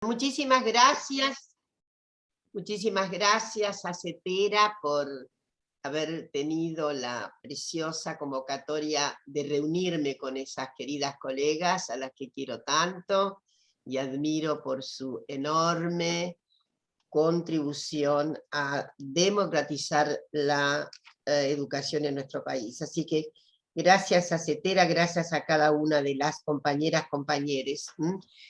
Muchísimas gracias a CETERA por haber tenido la preciosa convocatoria de reunirme con esas queridas colegas a las que quiero tanto y admiro por su enorme contribución a democratizar la educación en nuestro país. Así que gracias a CETERA, gracias a cada una de las compañeros.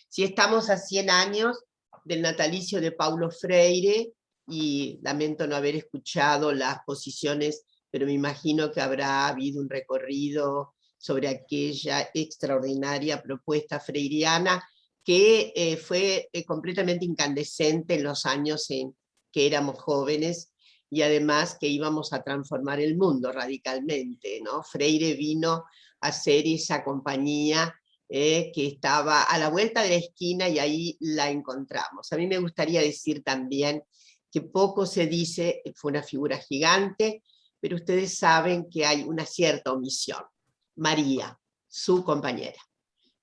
Si estamos a 100 años del natalicio de Paulo Freire, y lamento no haber escuchado las posiciones, pero me imagino que habrá habido un recorrido sobre aquella extraordinaria propuesta freiriana que fue completamente incandescente en los años en que éramos jóvenes, y además que íbamos a transformar el mundo radicalmente, ¿no? Freire vino a ser esa compañía que estaba a la vuelta de la esquina y ahí la encontramos. A mí me gustaría decir también que poco se dice, fue una figura gigante, pero ustedes saben que hay una cierta omisión. María, su compañera.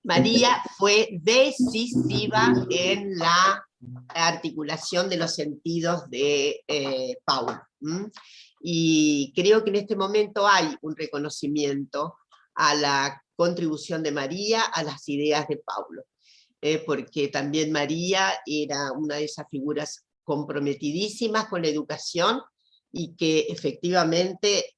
María fue decisiva en la articulación de los sentidos de Paulo. Y creo que en este momento hay un reconocimiento a la contribución de María a las ideas de Paulo, porque también María era una de esas figuras comprometidísimas con la educación y que efectivamente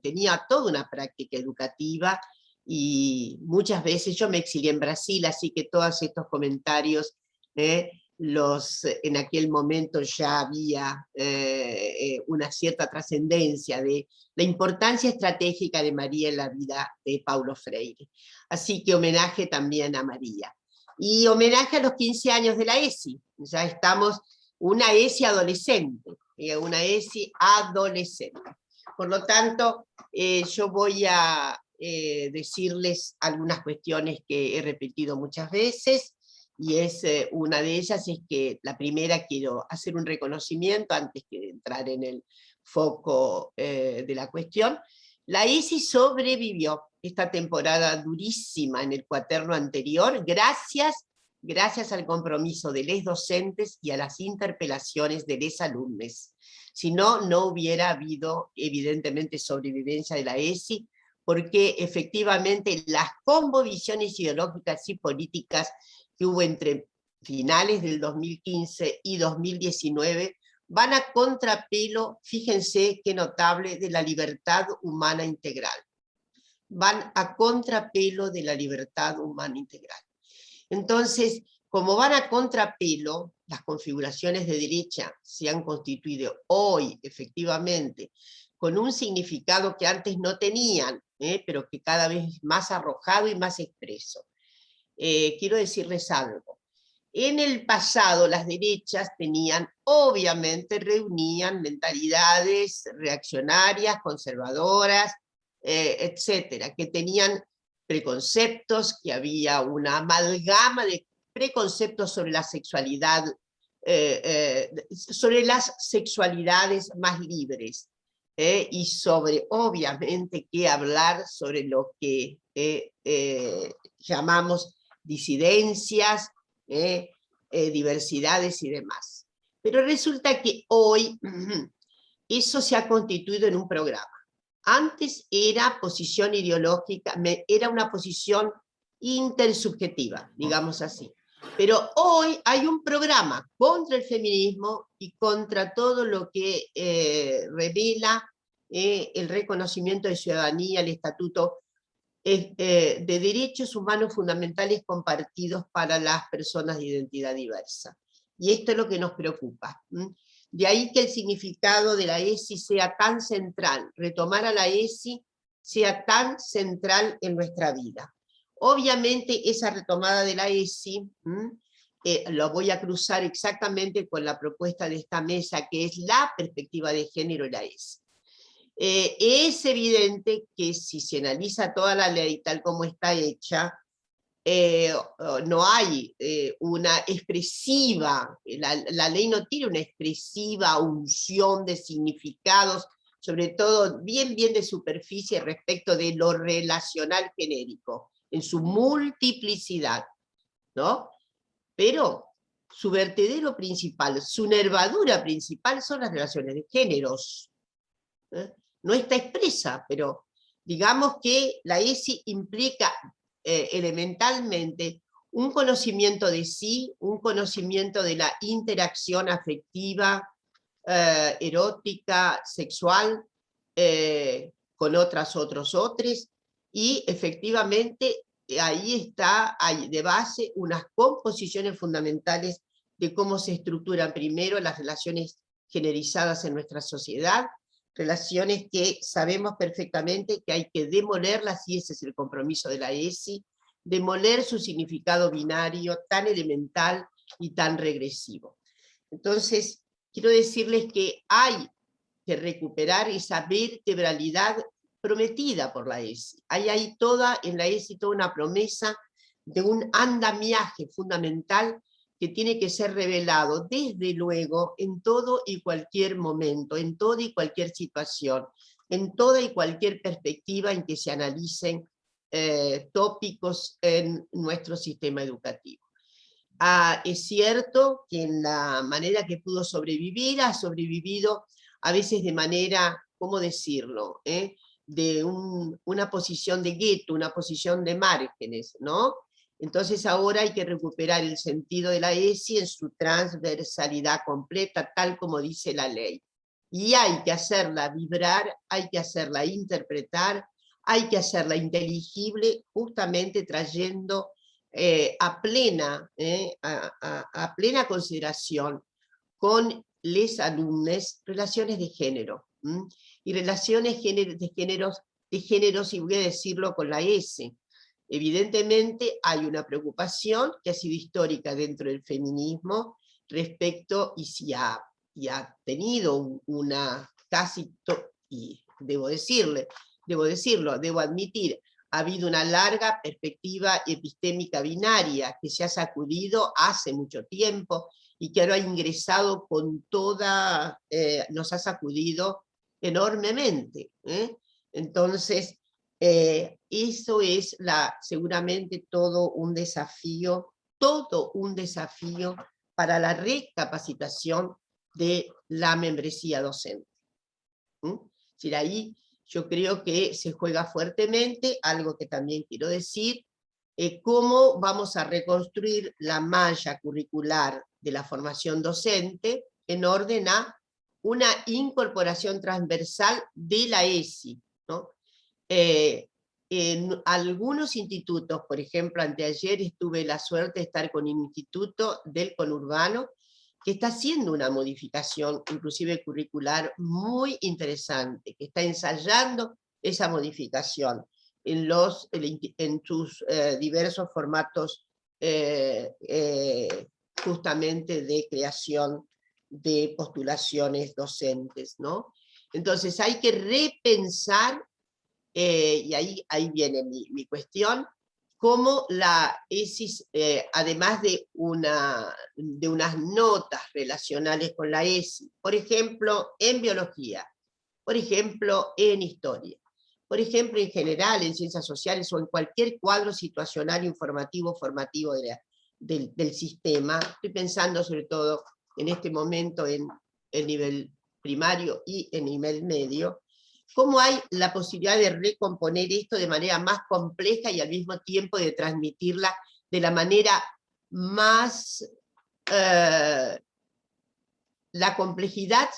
tenía toda una práctica educativa. Y muchas veces yo me exilié en Brasil, así que todos estos comentarios, en aquel momento ya había una cierta trascendencia de la importancia estratégica de María en la vida de Paulo Freire. Así que homenaje también a María. Y homenaje a los 15 años de la ESI. Ya estamos, una ESI adolescente, una ESI adolescente. Por lo tanto, yo voy a decirles algunas cuestiones que he repetido muchas veces, y una de ellas es que la primera quiero hacer un reconocimiento antes que entrar en el foco de la cuestión. La ESI sobrevivió esta temporada durísima en el cuaterno anterior gracias al compromiso de los docentes y a las interpelaciones de los alumnos. Si no, no hubiera habido evidentemente sobrevivencia de la ESI, porque efectivamente las conmovisiones ideológicas y políticas que hubo entre finales del 2015 y 2019 van a contrapelo, fíjense qué notable, de la libertad humana integral. Van a contrapelo de la libertad humana integral. Entonces, como van a contrapelo, las configuraciones de derecha se han constituido hoy, efectivamente, con un significado que antes no tenían, pero que cada vez es más arrojado y más expreso. Quiero decirles algo. En el pasado las derechas tenían, obviamente, reunían mentalidades reaccionarias, conservadoras, etcétera, que tenían preconceptos, que había una amalgama de preconceptos sobre la sexualidad, sobre las sexualidades más libres, y sobre, obviamente, que hablar sobre lo que llamamos disidencias, diversidades y demás. Pero resulta que hoy eso se ha constituido en un programa. Antes era posición ideológica, era una posición intersubjetiva, digamos así. Pero hoy hay un programa contra el feminismo y contra todo lo que revela el reconocimiento de ciudadanía, el estatuto de derechos humanos fundamentales compartidos para las personas de identidad diversa. Y esto es lo que nos preocupa. De ahí que el significado de la ESI sea tan central, retomar a la ESI sea tan central en nuestra vida. Obviamente esa retomada de la ESI, lo voy a cruzar exactamente con la propuesta de esta mesa, que es la perspectiva de género y la ESI. Es evidente que si se analiza toda la ley tal como está hecha, no hay una expresiva, la ley no tiene una expresiva unción de significados, sobre todo bien de superficie respecto de lo relacional genérico, en su multiplicidad, ¿no? Pero su vertedero principal, su nervadura principal son las relaciones de géneros. No está expresa, pero digamos que la ESI implica elementalmente un conocimiento de sí, un conocimiento de la interacción afectiva, erótica, sexual, con otros, y efectivamente ahí está, hay de base unas composiciones fundamentales de cómo se estructuran primero las relaciones generizadas en nuestra sociedad, relaciones que sabemos perfectamente que hay que demolerlas, y ese es el compromiso de la ESI, demoler su significado binario tan elemental y tan regresivo. Entonces, quiero decirles que hay que recuperar esa vertebralidad prometida por la ESI. Hay ahí en la ESI toda una promesa de un andamiaje fundamental que tiene que ser revelado, desde luego, en todo y cualquier momento, en toda y cualquier situación, en toda y cualquier perspectiva en que se analicen tópicos en nuestro sistema educativo. Es cierto que en la manera que pudo sobrevivir, ha sobrevivido a veces de manera, ¿cómo decirlo?, de una posición de gueto, una posición de márgenes, ¿no? Entonces ahora hay que recuperar el sentido de la ESI en su transversalidad completa, tal como dice la ley. Y hay que hacerla vibrar, hay que hacerla interpretar, hay que hacerla inteligible, justamente trayendo a plena consideración con les alumnes relaciones de género, y relaciones de géneros, y voy a decirlo con la S. Evidentemente hay una preocupación que ha sido histórica dentro del feminismo respecto, y ha tenido una y debo admitir, ha habido una larga perspectiva epistémica binaria que se ha sacudido hace mucho tiempo y que ahora ha ingresado con toda, nos ha sacudido enormemente. Entonces, eso es seguramente todo un desafío para la recapacitación de la membresía docente. Es decir, ahí yo creo que se juega fuertemente, algo que también quiero decir, cómo vamos a reconstruir la malla curricular de la formación docente en orden a una incorporación transversal de la ESI, ¿no? En algunos institutos, por ejemplo, anteayer tuve la suerte de estar con un instituto del conurbano que está haciendo una modificación, inclusive curricular, muy interesante, que está ensayando esa modificación en sus diversos formatos justamente de creación de postulaciones docentes, ¿no? Entonces hay que repensar, y ahí viene mi cuestión, cómo la ESI, además de unas notas relacionales con la ESI, por ejemplo, en biología, por ejemplo, en historia, por ejemplo, en general, en ciencias sociales o en cualquier cuadro situacional, informativo, formativo del sistema, estoy pensando sobre todo en este momento en el nivel primario y en nivel medio, cómo hay la posibilidad de recomponer esto de manera más compleja y al mismo tiempo de transmitirla de la manera más, la complejidad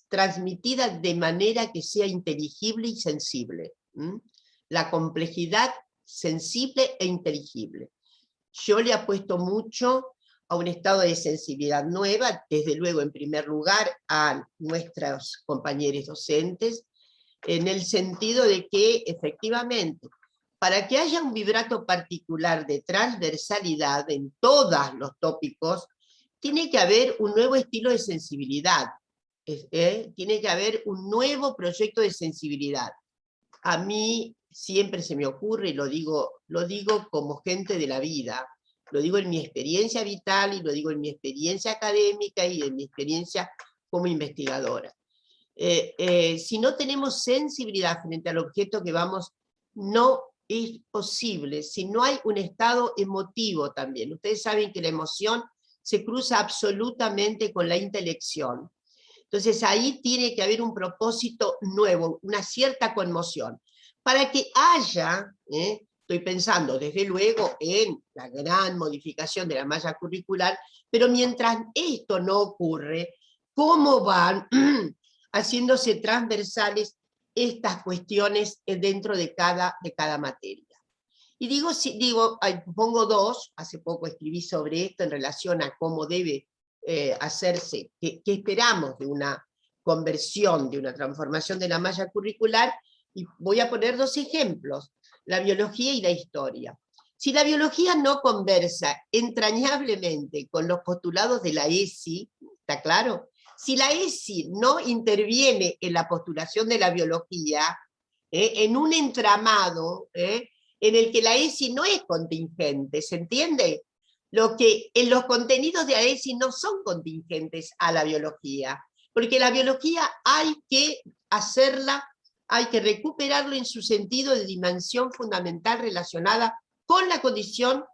transmitida de manera que sea inteligible y sensible. La complejidad sensible e inteligible. Yo le apuesto mucho a un estado de sensibilidad nueva, desde luego en primer lugar a nuestros compañeros docentes, en el sentido de que efectivamente, para que haya un vibrato particular de transversalidad en todos los tópicos, tiene que haber un nuevo estilo de sensibilidad, tiene que haber un nuevo proyecto de sensibilidad. A mí siempre se me ocurre, y lo digo como gente de la vida, lo digo en mi experiencia vital, y lo digo en mi experiencia académica, y en mi experiencia como investigadora. Si no tenemos sensibilidad frente al objeto que vamos, no es posible, si no hay un estado emotivo también. Ustedes saben que la emoción se cruza absolutamente con la intelección. Entonces ahí tiene que haber un propósito nuevo, una cierta conmoción. Para que haya, estoy pensando desde luego en la gran modificación de la malla curricular, pero mientras esto no ocurre, ¿cómo van haciéndose transversales estas cuestiones dentro de cada materia? Y pongo dos, hace poco escribí sobre esto en relación a cómo debe hacerse, qué esperamos de una conversión, de una transformación de la malla curricular, y voy a poner dos ejemplos, la biología y la historia. Si la biología no conversa entrañablemente con los postulados de la ESI, ¿está claro? Si la ESI no interviene en la postulación de la biología, en un entramado en el que la ESI no es contingente, ¿se entiende? En los contenidos de la ESI no son contingentes a la biología, porque la biología hay que hacerla, hay que recuperarlo en su sentido de dimensión fundamental relacionada con la condición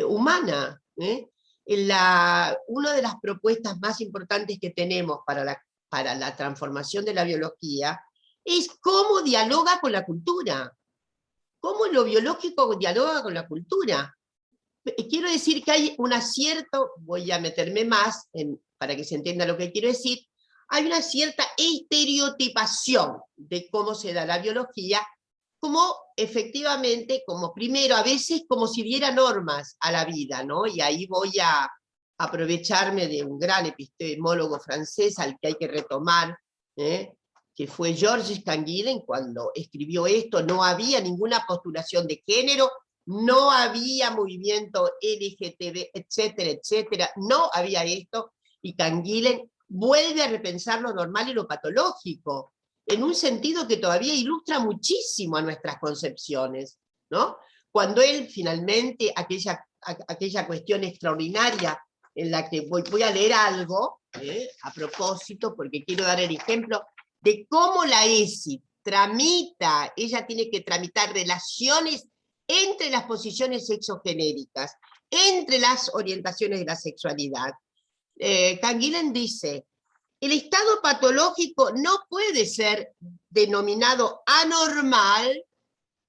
humana. Una de las propuestas más importantes que tenemos para la transformación de la biología es cómo dialoga con la cultura, cómo lo biológico dialoga con la cultura. Quiero decir que hay un acierto, voy a meterme más para que se entienda lo que quiero decir, hay una cierta estereotipación de cómo se da la biología, como efectivamente, como primero, a veces como si diera normas a la vida, ¿no? Y ahí voy a aprovecharme de un gran epistemólogo francés al que hay que retomar, que fue Georges Canguilhem. Cuando escribió esto no había ninguna postulación de género, no había movimiento LGTB, etcétera, etcétera, no había esto, y Canguilhem vuelve a repensar lo normal y lo patológico, en un sentido que todavía ilustra muchísimo a nuestras concepciones, ¿no? Cuando él finalmente, aquella cuestión extraordinaria en la que voy a leer algo, a propósito, porque quiero dar el ejemplo de cómo la ESI tramita, ella tiene que tramitar relaciones entre las posiciones sexogenéricas, entre las orientaciones de la sexualidad. Canguilhem dice, el estado patológico no puede ser denominado anormal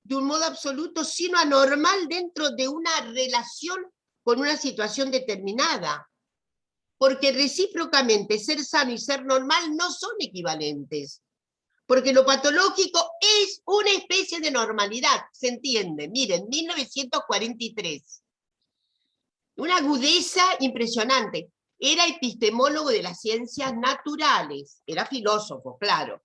de un modo absoluto, sino anormal dentro de una relación con una situación determinada. Porque recíprocamente ser sano y ser normal no son equivalentes. Porque lo patológico es una especie de normalidad, ¿se entiende? Miren, 1943. Una agudeza impresionante. Era epistemólogo de las ciencias naturales, era filósofo, claro.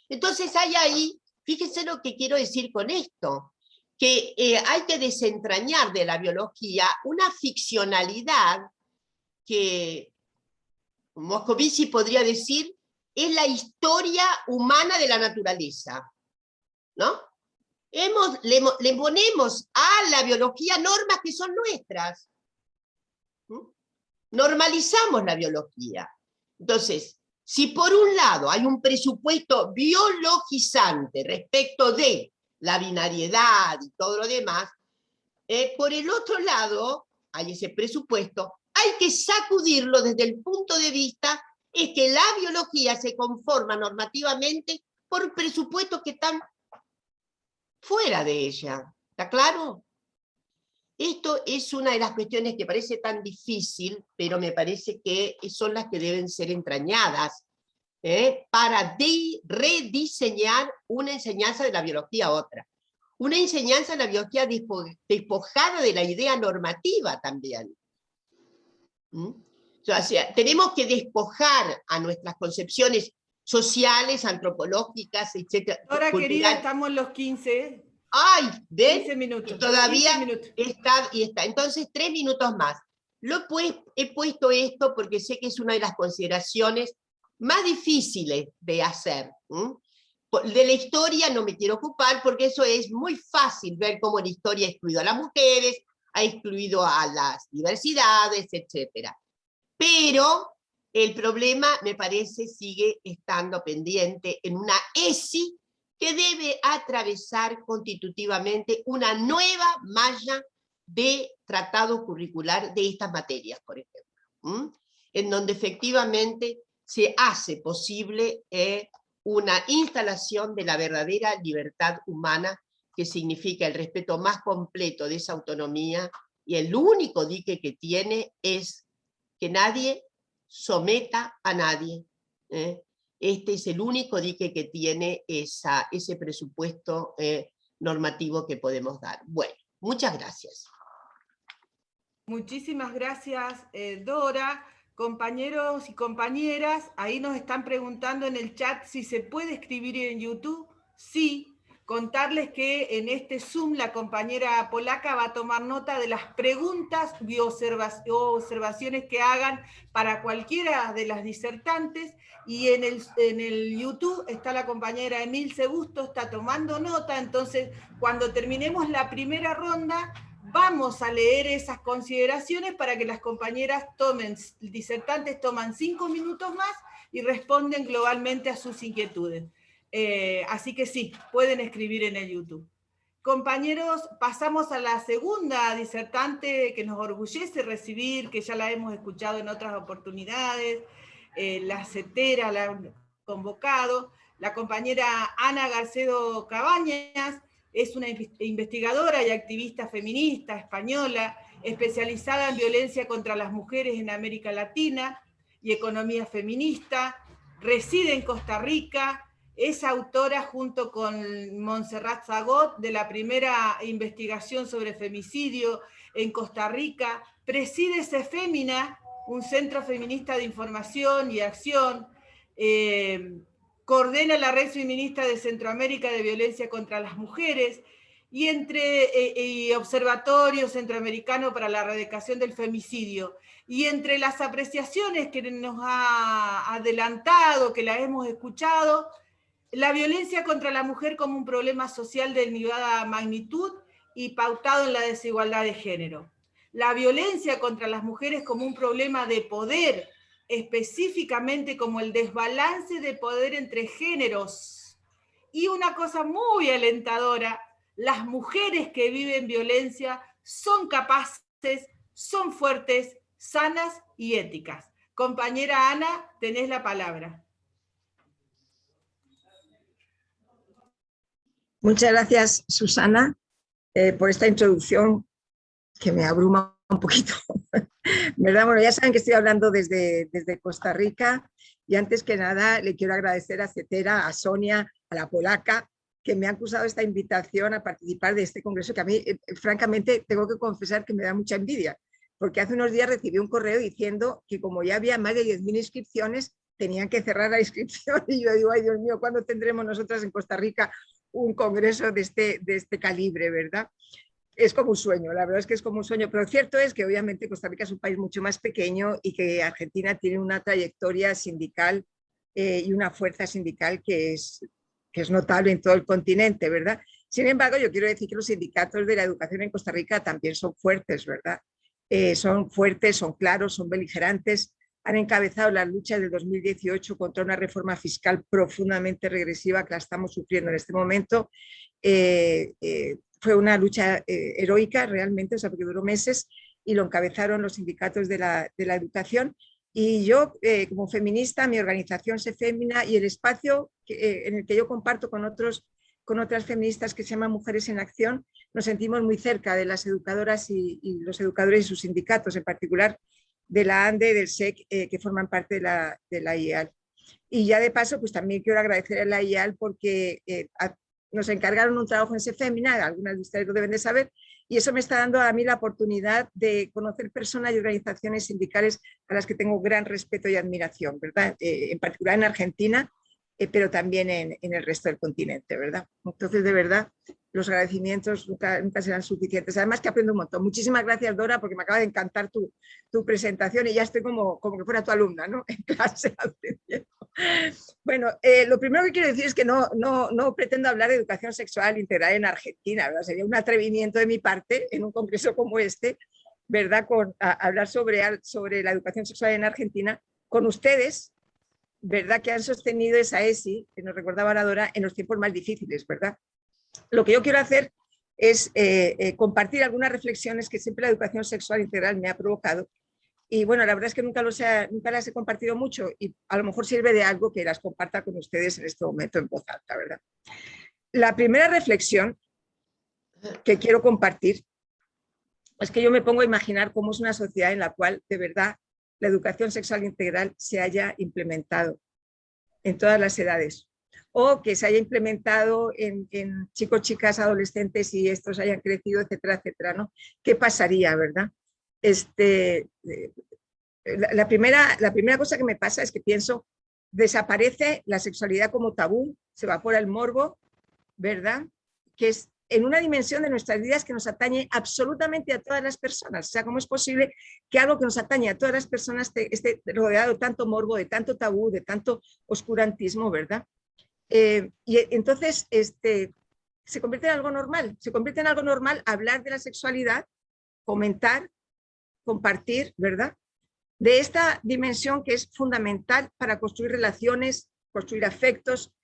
Entonces hay ahí, fíjense lo que quiero decir con esto, que hay que desentrañar de la biología una ficcionalidad que Moscovici podría decir es la historia humana de la naturaleza, ¿no? Le ponemos a la biología normas que son nuestras. Normalizamos la biología. Entonces, si por un lado hay un presupuesto biologizante respecto de la binariedad y todo lo demás, por el otro lado hay ese presupuesto, hay que sacudirlo desde el punto de vista es que la biología se conforma normativamente por presupuestos que están fuera de ella. ¿Está claro? Esto es una de las cuestiones que parece tan difícil, pero me parece que son las que deben ser entrañadas para rediseñar una enseñanza de la biología a otra. Una enseñanza de la biología despojada de la idea normativa también. O sea, tenemos que despojar a nuestras concepciones sociales, antropológicas, etc. Ahora, querida, estamos en los 15. ¡Ay! ¿Ven? 15 minutos. Y todavía 15 minutos. Está. Entonces, 3 minutos más. He puesto esto porque sé que es una de las consideraciones más difíciles de hacer. De la historia no me quiero ocupar porque eso es muy fácil ver cómo la historia ha excluido a las mujeres, ha excluido a las diversidades, etc. Pero el problema, me parece, sigue estando pendiente en una ESI que debe atravesar constitutivamente una nueva malla de tratado curricular de estas materias, por ejemplo, en donde efectivamente se hace posible una instalación de la verdadera libertad humana, que significa el respeto más completo de esa autonomía, y el único dique que tiene es que nadie someta a nadie. Este es el único dique que tiene ese presupuesto normativo que podemos dar. Bueno, muchas gracias. Muchísimas gracias, Dora. Compañeros y compañeras, ahí nos están preguntando en el chat si se puede escribir en YouTube. Sí. Contarles que en este Zoom la compañera polaca va a tomar nota de las preguntas y observaciones que hagan para cualquiera de las disertantes, y en el YouTube está la compañera Emilce Busto, está tomando nota. Entonces, cuando terminemos la primera ronda, vamos a leer esas consideraciones para que las compañeras disertantes toman 5 minutos más y responden globalmente a sus inquietudes. Así que sí, pueden escribir en el YouTube. Compañeros, pasamos a la segunda disertante que nos orgullece recibir, que ya la hemos escuchado en otras oportunidades, la CETERA la han convocado, la compañera Ana Garcedo Cabañas. Es una investigadora y activista feminista española, especializada en violencia contra las mujeres en América Latina y economía feminista. Reside en Costa Rica. Es autora, junto con Montserrat Zagot, de la primera investigación sobre femicidio en Costa Rica. Preside CEFEMINA, un centro feminista de información y acción. Coordena la Red Feminista de Centroamérica de Violencia contra las Mujeres, y Observatorio Centroamericano para la Erradicación del Femicidio. Y entre las apreciaciones que nos ha adelantado, que la hemos escuchado, la violencia contra la mujer como un problema social de elevada magnitud y pautado en la desigualdad de género. La violencia contra las mujeres como un problema de poder, específicamente como el desbalance de poder entre géneros. Y una cosa muy alentadora, las mujeres que viven violencia son capaces, son fuertes, sanas y éticas. Compañera Ana, tenés la palabra. Muchas gracias, Susana, por esta introducción que me abruma un poquito. ¿Verdad? Bueno, ya saben que estoy hablando desde Costa Rica, y antes que nada le quiero agradecer a CETERA, a Sonia, a la polaca, que me han acusado esta invitación a participar de este congreso, que a mí, francamente, tengo que confesar que me da mucha envidia, porque hace unos días recibí un correo diciendo que como ya había más de 10.000 inscripciones, tenían que cerrar la inscripción, y yo digo, ay Dios mío, ¿cuándo tendremos nosotras en Costa Rica un congreso de este calibre, verdad? Es como un sueño, la verdad es que es como un sueño, pero cierto es que obviamente Costa Rica es un país mucho más pequeño, y que Argentina tiene una trayectoria sindical y una fuerza sindical que es notable en todo el continente, ¿verdad? Sin embargo, yo quiero decir que los sindicatos de la educación en Costa Rica también son fuertes, ¿verdad? Son fuertes, son claros, son beligerantes, han encabezado las luchas del 2018 contra una reforma fiscal profundamente regresiva que la estamos sufriendo en este momento. Fue una lucha heroica realmente, o sea, porque duró meses, y lo encabezaron los sindicatos de la educación. Y yo, como feminista, mi organización CEFEMINA y el espacio en el que yo comparto con otras feministas, que se llama Mujeres en Acción, nos sentimos muy cerca de las educadoras y los educadores y sus sindicatos, en particular de la ANDE, del SEC, que forman parte de la IEAL. Y ya de paso, pues también quiero agradecer a la IEAL porque nos encargaron un trabajo en CEFEMINA, algunas de ustedes lo deben de saber, y eso me está dando a mí la oportunidad de conocer personas y organizaciones sindicales a las que tengo gran respeto y admiración, ¿verdad? En particular en Argentina, pero también en el resto del continente, ¿verdad? Entonces, de verdad, los agradecimientos nunca serán suficientes. Además que aprendo un montón. Muchísimas gracias, Dora, porque me acaba de encantar tu presentación, y ya estoy como que fuera tu alumna, ¿no? En clase. Bueno, lo primero que quiero decir es que no pretendo hablar de educación sexual integral en Argentina, ¿verdad? Sería un atrevimiento de mi parte en un congreso como este, ¿verdad? Hablar sobre la educación sexual en Argentina con ustedes, ¿verdad? Que han sostenido esa ESI, que nos recordaba la Dora, en los tiempos más difíciles, ¿verdad? Lo que yo quiero hacer es compartir algunas reflexiones que siempre la educación sexual integral me ha provocado. Y bueno, la verdad es que nunca las he compartido mucho y a lo mejor sirve de algo que las comparta con ustedes en este momento en voz alta, ¿verdad? La primera reflexión que quiero compartir es que yo me pongo a imaginar cómo es una sociedad en la cual de verdad la educación sexual integral se haya implementado en todas las edades, o que se haya implementado en chicos, chicas, adolescentes y estos hayan crecido, etcétera, etcétera, ¿no? ¿Qué pasaría, verdad? La primera cosa que me pasa es que pienso, desaparece la sexualidad como tabú, se evapora el morbo, ¿verdad? Que es en una dimensión de nuestras vidas que nos atañe absolutamente a todas las personas. O sea, ¿cómo es posible que algo que nos atañe a todas las personas esté rodeado de tanto morbo, de tanto tabú, de tanto oscurantismo, ¿verdad? Y entonces se convierte en algo normal. Se convierte en algo normal hablar de la sexualidad, comentar, compartir, ¿verdad? De esta dimensión que es fundamental para construir relaciones, construir afectos,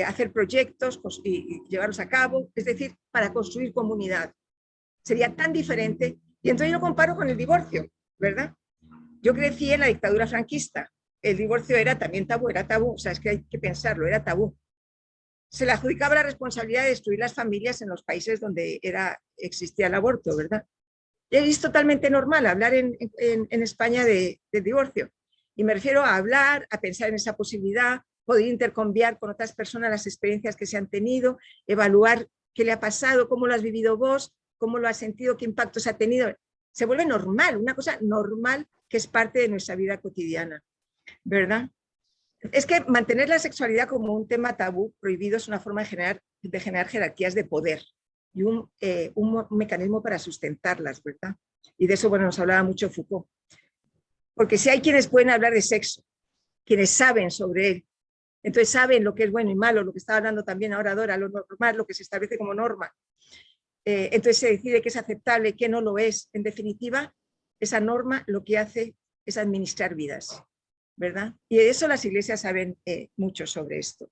hacer proyectos y llevarlos a cabo, es decir, para construir comunidad. Sería tan diferente. Y entonces yo lo comparo con el divorcio, ¿verdad? Yo crecí en la dictadura franquista. El divorcio era también tabú, o sea, es que hay que pensarlo, era tabú. Se le adjudicaba la responsabilidad de destruir las familias en los países donde existía el aborto, ¿verdad? Y es totalmente normal hablar en España de divorcio. Y me refiero a hablar, a pensar en esa posibilidad, poder intercambiar con otras personas las experiencias que se han tenido, evaluar qué le ha pasado, cómo lo has vivido vos, cómo lo has sentido, qué impactos ha tenido. Se vuelve normal, una cosa normal que es parte de nuestra vida cotidiana, ¿verdad? Es que mantener la sexualidad como un tema tabú, prohibido, es una forma de generar jerarquías de poder y un mecanismo para sustentarlas, ¿verdad? Y de eso, bueno, nos hablaba mucho Foucault. Porque si hay quienes pueden hablar de sexo, quienes saben sobre él, entonces saben lo que es bueno y malo, lo que estaba hablando también ahora Dora, lo normal, lo que se establece como norma. Entonces se decide qué es aceptable, qué no lo es. En definitiva, esa norma lo que hace es administrar vidas, ¿verdad? Y de eso las iglesias saben mucho sobre esto,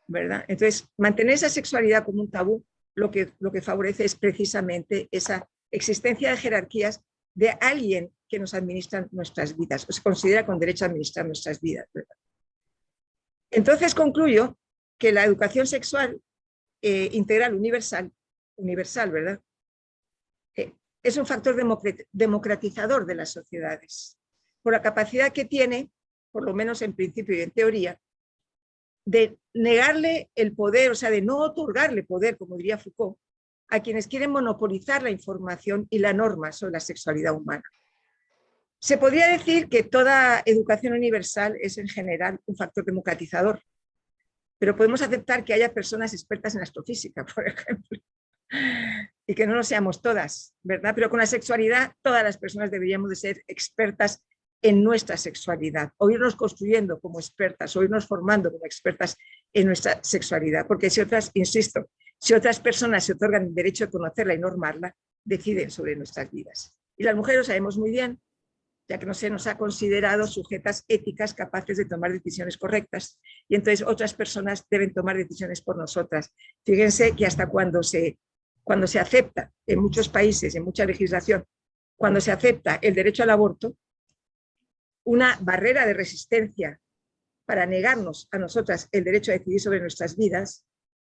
¿verdad? Entonces, mantener esa sexualidad como un tabú lo que favorece es precisamente esa existencia de jerarquías de alguien que nos administra nuestras vidas, o se considera con derecho a administrar nuestras vidas, ¿verdad? Entonces concluyo que la educación sexual integral universal, ¿verdad? Es un factor democratizador de las sociedades, por la capacidad que tiene, por lo menos en principio y en teoría, de negarle el poder, o sea, de no otorgarle poder, como diría Foucault, a quienes quieren monopolizar la información y la norma sobre la sexualidad humana. Se podría decir que toda educación universal es en general un factor democratizador, pero podemos aceptar que haya personas expertas en astrofísica, por ejemplo, y que no lo seamos todas, ¿verdad? Pero con la sexualidad todas las personas deberíamos de ser expertas en nuestra sexualidad, o irnos construyendo como expertas, o irnos formando como expertas en nuestra sexualidad, porque si otras, insisto, si otras personas se otorgan el derecho de conocerla y normarla, deciden sobre nuestras vidas. Y las mujeres lo sabemos muy bien, ya que no se nos ha considerado sujetas éticas capaces de tomar decisiones correctas, y entonces otras personas deben tomar decisiones por nosotras. Fíjense que hasta cuando se acepta en muchos países, en mucha legislación, cuando se acepta el derecho al aborto, una barrera de resistencia para negarnos a nosotras el derecho a decidir sobre nuestras vidas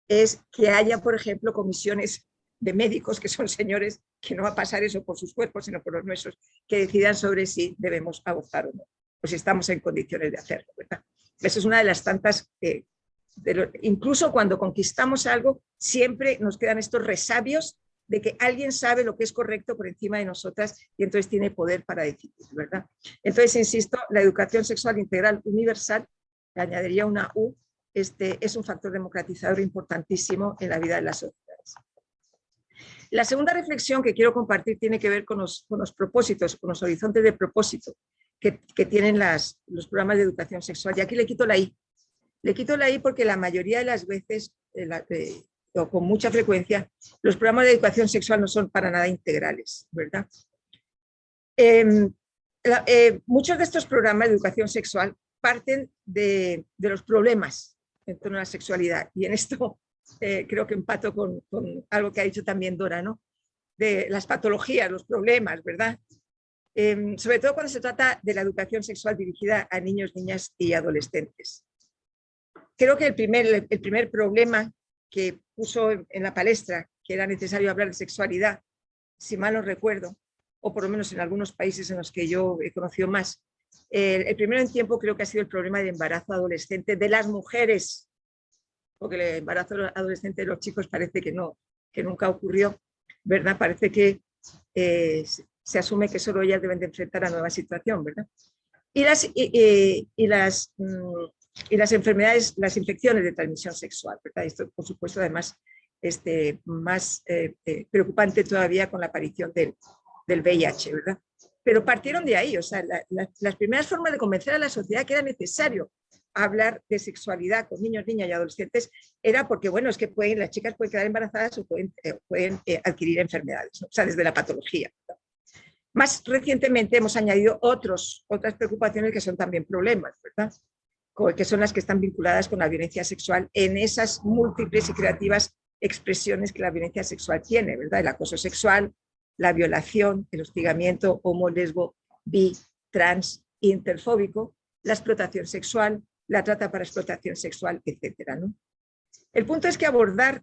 es que haya, por ejemplo, comisiones de médicos que son señores, que no va a pasar eso por sus cuerpos, sino por los nuestros, que decidan sobre si debemos abortar o no, o si estamos en condiciones de hacerlo, ¿verdad? Eso es una de las tantas, incluso cuando conquistamos algo, siempre nos quedan estos resabios de que alguien sabe lo que es correcto por encima de nosotras y entonces tiene poder para decidir, ¿verdad? Entonces, insisto, la educación sexual integral universal, le añadiría una U, es un factor democratizador importantísimo en la vida de las sociedades. La segunda reflexión que quiero compartir tiene que ver con los propósitos, con los horizontes de propósito que tienen los programas de educación sexual. Y aquí le quito la I. Le quito la I porque la mayoría de las veces, o con mucha frecuencia, los programas de educación sexual no son para nada integrales, ¿verdad? Muchos de estos programas de educación sexual parten de los problemas en torno a la sexualidad, y en esto creo que empato con algo que ha dicho también Dora, ¿no? De las patologías, los problemas, ¿verdad? Sobre todo cuando se trata de la educación sexual dirigida a niños, niñas y adolescentes. Creo que el primer problema que puso en la palestra, que era necesario hablar de sexualidad, si mal no recuerdo, o por lo menos en algunos países en los que yo he conocido más, el primero en tiempo creo que ha sido el problema de embarazo adolescente de las mujeres, porque el embarazo adolescente de los chicos parece que no, que nunca ocurrió, ¿verdad? Parece que se asume que solo ellas deben de enfrentar a nueva situación, ¿verdad? Y las enfermedades, las infecciones de transmisión sexual, ¿verdad? Esto, por supuesto, además, más preocupante todavía con la aparición del VIH, ¿verdad? Pero partieron de ahí, o sea, las primeras formas de convencer a la sociedad que era necesario hablar de sexualidad con niños, niñas y adolescentes era porque, bueno, es que las chicas pueden quedar embarazadas o pueden adquirir enfermedades, ¿no? O sea, desde la patología, ¿no? Más recientemente hemos añadido otras preocupaciones que son también problemas, ¿verdad? Que son las que están vinculadas con la violencia sexual en esas múltiples y creativas expresiones que la violencia sexual tiene, ¿verdad? El acoso sexual, la violación, el hostigamiento homo, lesbo, bi, trans, interfóbico, la explotación sexual, la trata para explotación sexual, etcétera, ¿no? El punto es que abordar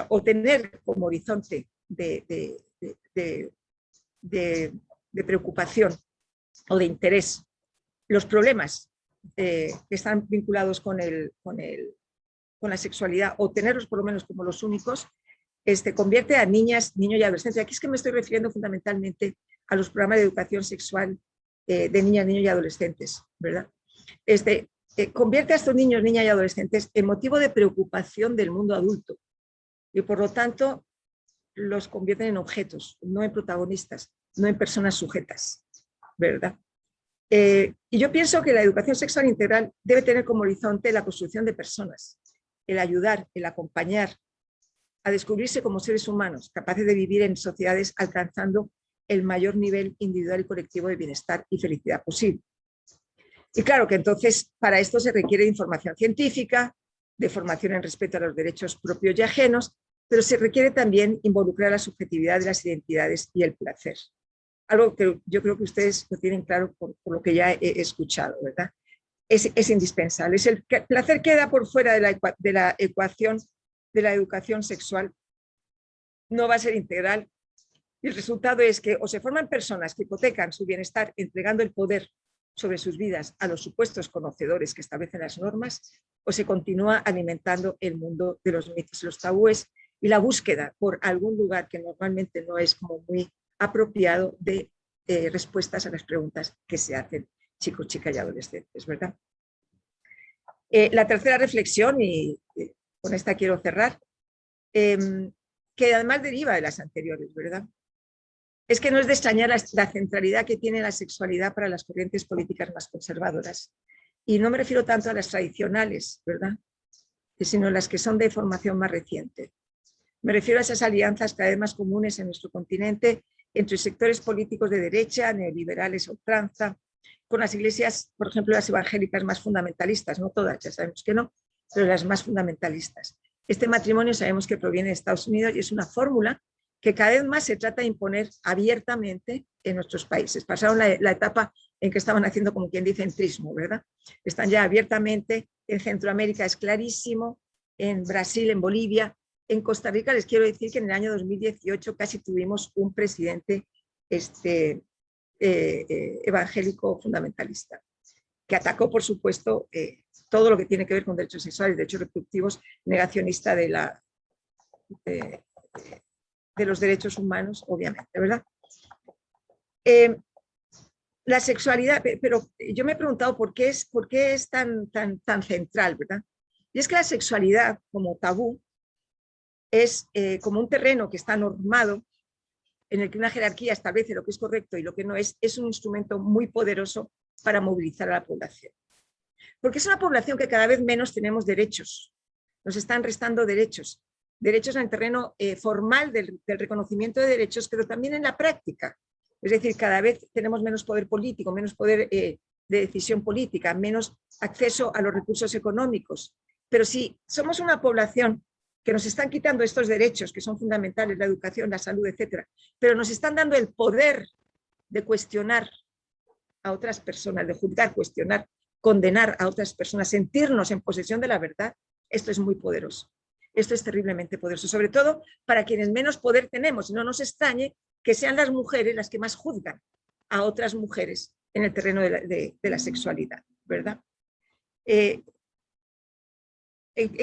o tener como horizonte de preocupación o de interés los problemas que están vinculados con la sexualidad, o tenerlos por lo menos como los únicos, convierte a niñas, niños y adolescentes. Aquí es que me estoy refiriendo fundamentalmente a los programas de educación sexual de niñas, niños y adolescentes, ¿verdad? Convierte a estos niños, niñas y adolescentes en motivo de preocupación del mundo adulto y por lo tanto los convierten en objetos, no en protagonistas, no en personas sujetas, ¿verdad? Y yo pienso que la educación sexual integral debe tener como horizonte la construcción de personas, el ayudar, el acompañar a descubrirse como seres humanos, capaces de vivir en sociedades alcanzando el mayor nivel individual y colectivo de bienestar y felicidad posible. Y claro que entonces para esto se requiere de información científica, de formación en respeto a los derechos propios y ajenos, pero se requiere también involucrar la subjetividad de las identidades y el placer. Algo que yo creo que ustedes lo tienen claro por lo que ya he escuchado, ¿verdad? Es indispensable. El placer queda por fuera de la ecuación de la educación sexual, no va a ser integral. Y el resultado es que o se forman personas que hipotecan su bienestar entregando el poder sobre sus vidas a los supuestos conocedores que establecen las normas, o se continúa alimentando el mundo de los mitos y los tabúes y la búsqueda por algún lugar que normalmente no es como muy apropiado de respuestas a las preguntas que se hacen chicos, chicas y adolescentes, ¿verdad? La tercera reflexión, y con esta quiero cerrar, que además deriva de las anteriores, ¿verdad? Es que no es de extrañar la centralidad que tiene la sexualidad para las corrientes políticas más conservadoras. Y no me refiero tanto a las tradicionales, ¿verdad?, sino a las que son de formación más reciente. Me refiero a esas alianzas cada vez más comunes en nuestro continente entre sectores políticos de derecha, neoliberales a ultranza, con las iglesias, por ejemplo, las evangélicas más fundamentalistas, no todas, ya sabemos que no, pero las más fundamentalistas. Este matrimonio sabemos que proviene de Estados Unidos y es una fórmula que cada vez más se trata de imponer abiertamente en nuestros países. Pasaron la etapa en que estaban haciendo, como quien dice, entrismo, ¿verdad? Están ya abiertamente, en Centroamérica es clarísimo, en Brasil, en Bolivia, en Costa Rica les quiero decir que en el año 2018 casi tuvimos un presidente evangélico fundamentalista, que atacó, por supuesto, todo lo que tiene que ver con derechos sexuales, derechos reproductivos, negacionista de los derechos humanos, obviamente, ¿verdad? La sexualidad, pero yo me he preguntado por qué es tan central, ¿verdad? Y es que la sexualidad como tabú es como un terreno que está normado, en el que una jerarquía establece lo que es correcto y lo que no es un instrumento muy poderoso para movilizar a la población. Porque es una población que cada vez menos tenemos derechos, nos están restando derechos en el terreno formal del reconocimiento de derechos, pero también en la práctica. Es decir, cada vez tenemos menos poder político, menos poder de decisión política, menos acceso a los recursos económicos, Pero si somos una población que nos están quitando estos derechos que son fundamentales, la educación, la salud, etcétera, pero nos están dando el poder de cuestionar a otras personas, de juzgar, cuestionar, condenar a otras personas, sentirnos en posesión de la verdad, esto es muy poderoso. Esto es terriblemente poderoso, sobre todo para quienes menos poder tenemos. Y no nos extrañe que sean las mujeres las que más juzgan a otras mujeres en el terreno de la sexualidad, ¿verdad? En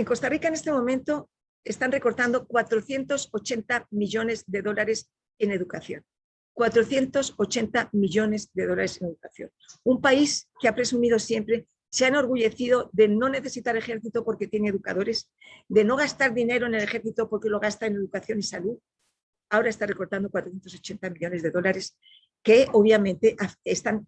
Costa Rica en este momento están recortando 480 millones de dólares en educación. 480 millones de dólares en educación. Un país que ha presumido siempre, se ha enorgullecido de no necesitar ejército porque tiene educadores, de no gastar dinero en el ejército porque lo gasta en educación y salud. Ahora está recortando 480 millones de dólares que obviamente están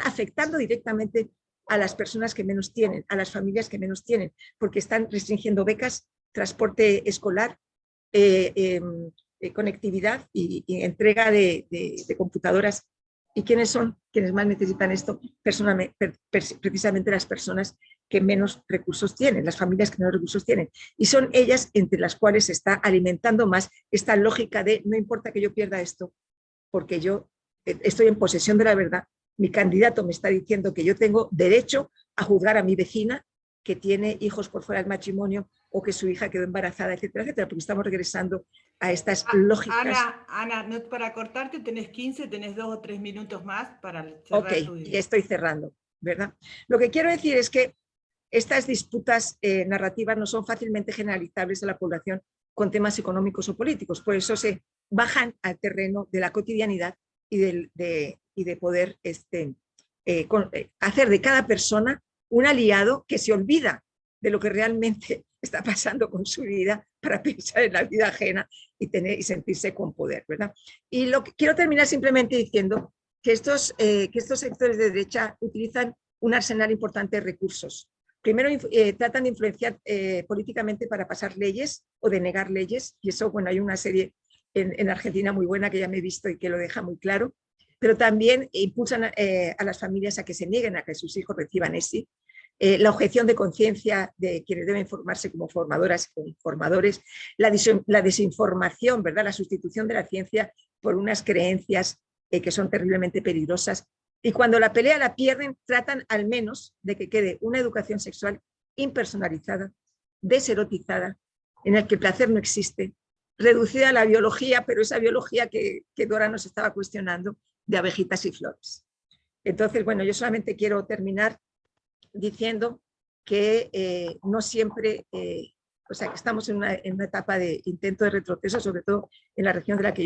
afectando directamente a las personas que menos tienen, a las familias que menos tienen, porque están restringiendo becas, transporte escolar, conectividad y entrega de computadoras. ¿Y quiénes son quienes más necesitan esto? Precisamente las personas que menos recursos tienen, las familias que menos recursos tienen. Y son ellas entre las cuales se está alimentando más esta lógica de no importa que yo pierda esto, porque yo estoy en posesión de la verdad. Mi candidato me está diciendo que yo tengo derecho a juzgar a mi vecina que tiene hijos por fuera del matrimonio o que su hija quedó embarazada, etcétera, etcétera, porque estamos regresando a estas lógicas. Ana, no, para cortarte tenés 15, tenés 2 o 3 minutos más para cerrar tu idea. Ya estoy cerrando, ¿verdad? Lo que quiero decir es que estas disputas narrativas no son fácilmente generalizables a la población con temas económicos o políticos, por eso se bajan al terreno de la cotidianidad y de poder hacer de cada persona un aliado que se olvida de lo que realmente está pasando con su vida para pensar en la vida ajena y sentirse con poder, ¿verdad? Y quiero terminar simplemente diciendo que estos sectores de derecha utilizan un arsenal importante de recursos. Primero tratan de influenciar políticamente para pasar leyes o denegar leyes, y eso, bueno, hay una serie en Argentina muy buena que ya me he visto y que lo deja muy claro, pero también impulsan a las familias a que se nieguen a que sus hijos reciban ESI, la objeción de conciencia de quienes deben formarse como formadoras y formadores, la desinformación, ¿verdad? La sustitución de la ciencia por unas creencias que son terriblemente peligrosas. Y cuando la pelea la pierden, tratan al menos de que quede una educación sexual impersonalizada, deserotizada, en la que el placer no existe, reducida a la biología, pero esa biología que Dora nos estaba cuestionando, de abejitas y flores. Entonces, bueno, yo solamente quiero terminar diciendo que no siempre, o sea, que estamos en una etapa de intento de retroceso, sobre todo en la región en la que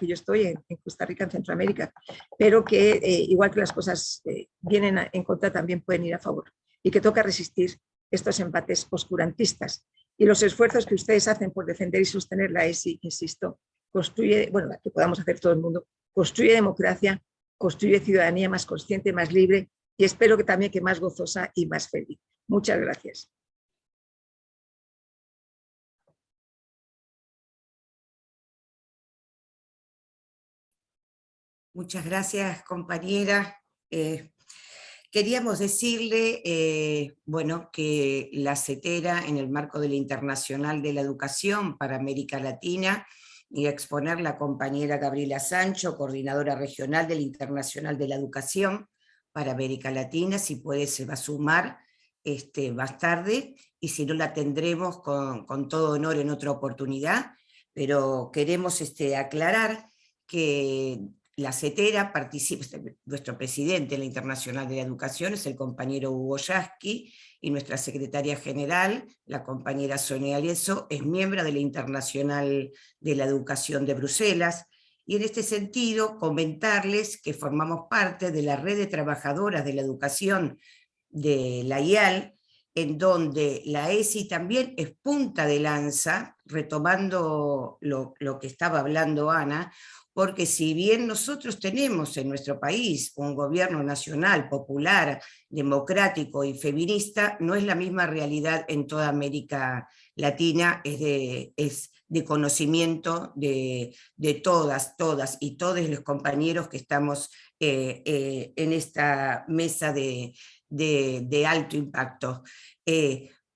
yo estoy, en Costa Rica, en Centroamérica, pero que igual que las cosas vienen en contra, también pueden ir a favor, y que toca resistir estos embates oscurantistas. Y los esfuerzos que ustedes hacen por defender y sostener la ESI, insisto, construye, bueno, que podamos hacer todo el mundo, construye democracia, construye ciudadanía más consciente, más libre, y espero que también que más gozosa y más feliz. Muchas gracias. Muchas gracias, compañera. Queríamos decirle, bueno, que la CETERA, en el marco de la Internacional de la Educación para América Latina, y a exponer la compañera Gabriela Sancho, coordinadora regional de la Internacional de la Educación para América Latina. Si puede se va a sumar más tarde, y si no la tendremos con todo honor en otra oportunidad, pero queremos aclarar que la CETERA participa, nuestro presidente en la Internacional de la Educación es el compañero Hugo Yasky, y nuestra secretaria general, la compañera Sonia Alieso, es miembro de la Internacional de la Educación de Bruselas. Y en este sentido, comentarles que formamos parte de la red de trabajadoras de la educación de la IAL, en donde la ESI también es punta de lanza, retomando lo que estaba hablando Ana, porque si bien nosotros tenemos en nuestro país un gobierno nacional, popular, democrático y feminista, no es la misma realidad en toda América Latina, es de conocimiento de todas y todos los compañeros que estamos en esta mesa de alto impacto.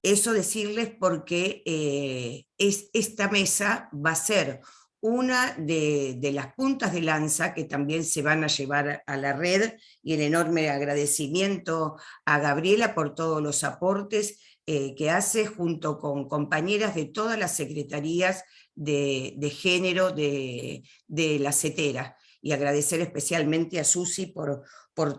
Eso decirles porque esta mesa va a ser una de las puntas de lanza que también se van a llevar a la red, y el enorme agradecimiento a Gabriela por todos los aportes que hace junto con compañeras de todas las secretarías de género de la CETERA, y agradecer especialmente a Susi por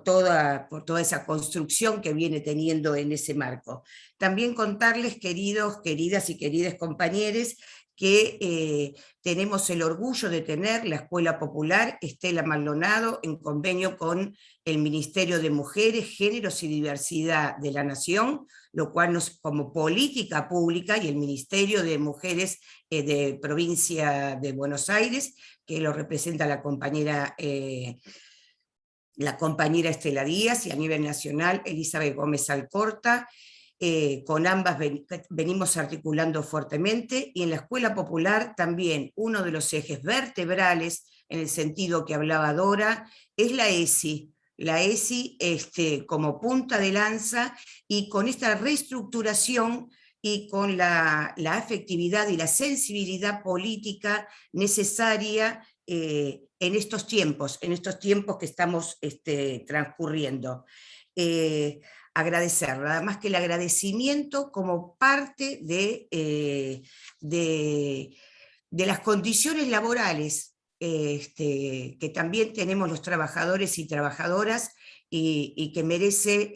toda esa construcción que viene teniendo en ese marco. También contarles, queridas y queridos compañeros, que tenemos el orgullo de tener la Escuela Popular Estela Maldonado en convenio con el Ministerio de Mujeres, Géneros y Diversidad de la Nación, lo cual nos, como política pública, y el Ministerio de Mujeres de Provincia de Buenos Aires, que lo representa la compañera Estela Díaz, y a nivel nacional Elizabeth Gómez Alcorta. Con ambas venimos articulando fuertemente, y en la Escuela Popular también uno de los ejes vertebrales, en el sentido que hablaba Dora, es la ESI. La ESI como punta de lanza, y con esta reestructuración y con la afectividad y la sensibilidad política necesaria en estos tiempos que estamos transcurriendo. Agradecer, nada más que el agradecimiento como parte de las condiciones laborales que también tenemos los trabajadores y trabajadoras, y que merece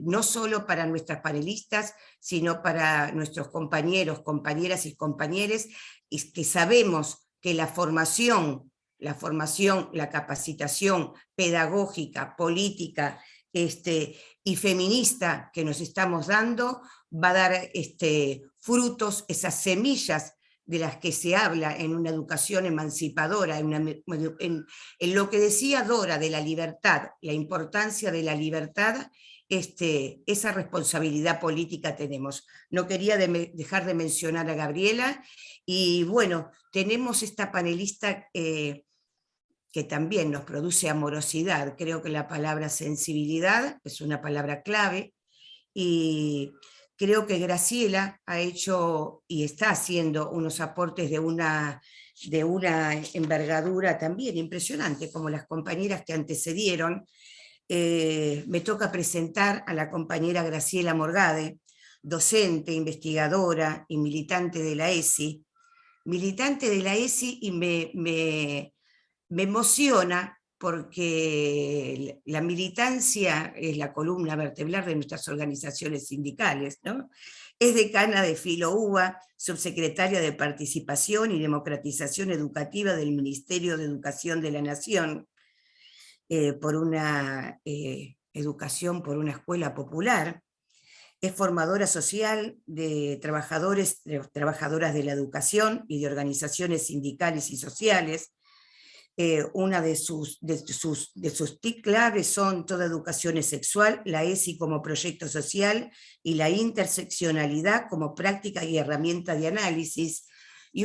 no solo para nuestras panelistas, sino para nuestros compañeros, compañeras y compañeros, y que sabemos que la formación, la capacitación pedagógica, política, y feminista que nos estamos dando, va a dar frutos, esas semillas de las que se habla en una educación emancipadora, en lo que decía Dora de la libertad, la importancia de la libertad, esa responsabilidad política tenemos. No quería dejar de mencionar a Gabriela, y bueno, tenemos esta panelista que también nos produce amorosidad. Creo que la palabra sensibilidad es una palabra clave, y creo que Graciela ha hecho y está haciendo unos aportes de una envergadura también impresionante, como las compañeras que antecedieron. Me toca presentar a la compañera Graciela Morgade, docente, investigadora y militante de la ESI. Militante de la ESI, y me emociona porque la militancia es la columna vertebral de nuestras organizaciones sindicales, ¿no? Es decana de Filo-UBA, subsecretaria de Participación y Democratización Educativa del Ministerio de Educación de la Nación, por una educación, por una escuela popular. Es formadora social de trabajadoras de la educación y de organizaciones sindicales y sociales. Una de sus TIC claves son toda educación es sexual, la ESI como proyecto social, y la interseccionalidad como práctica y herramienta de análisis. Y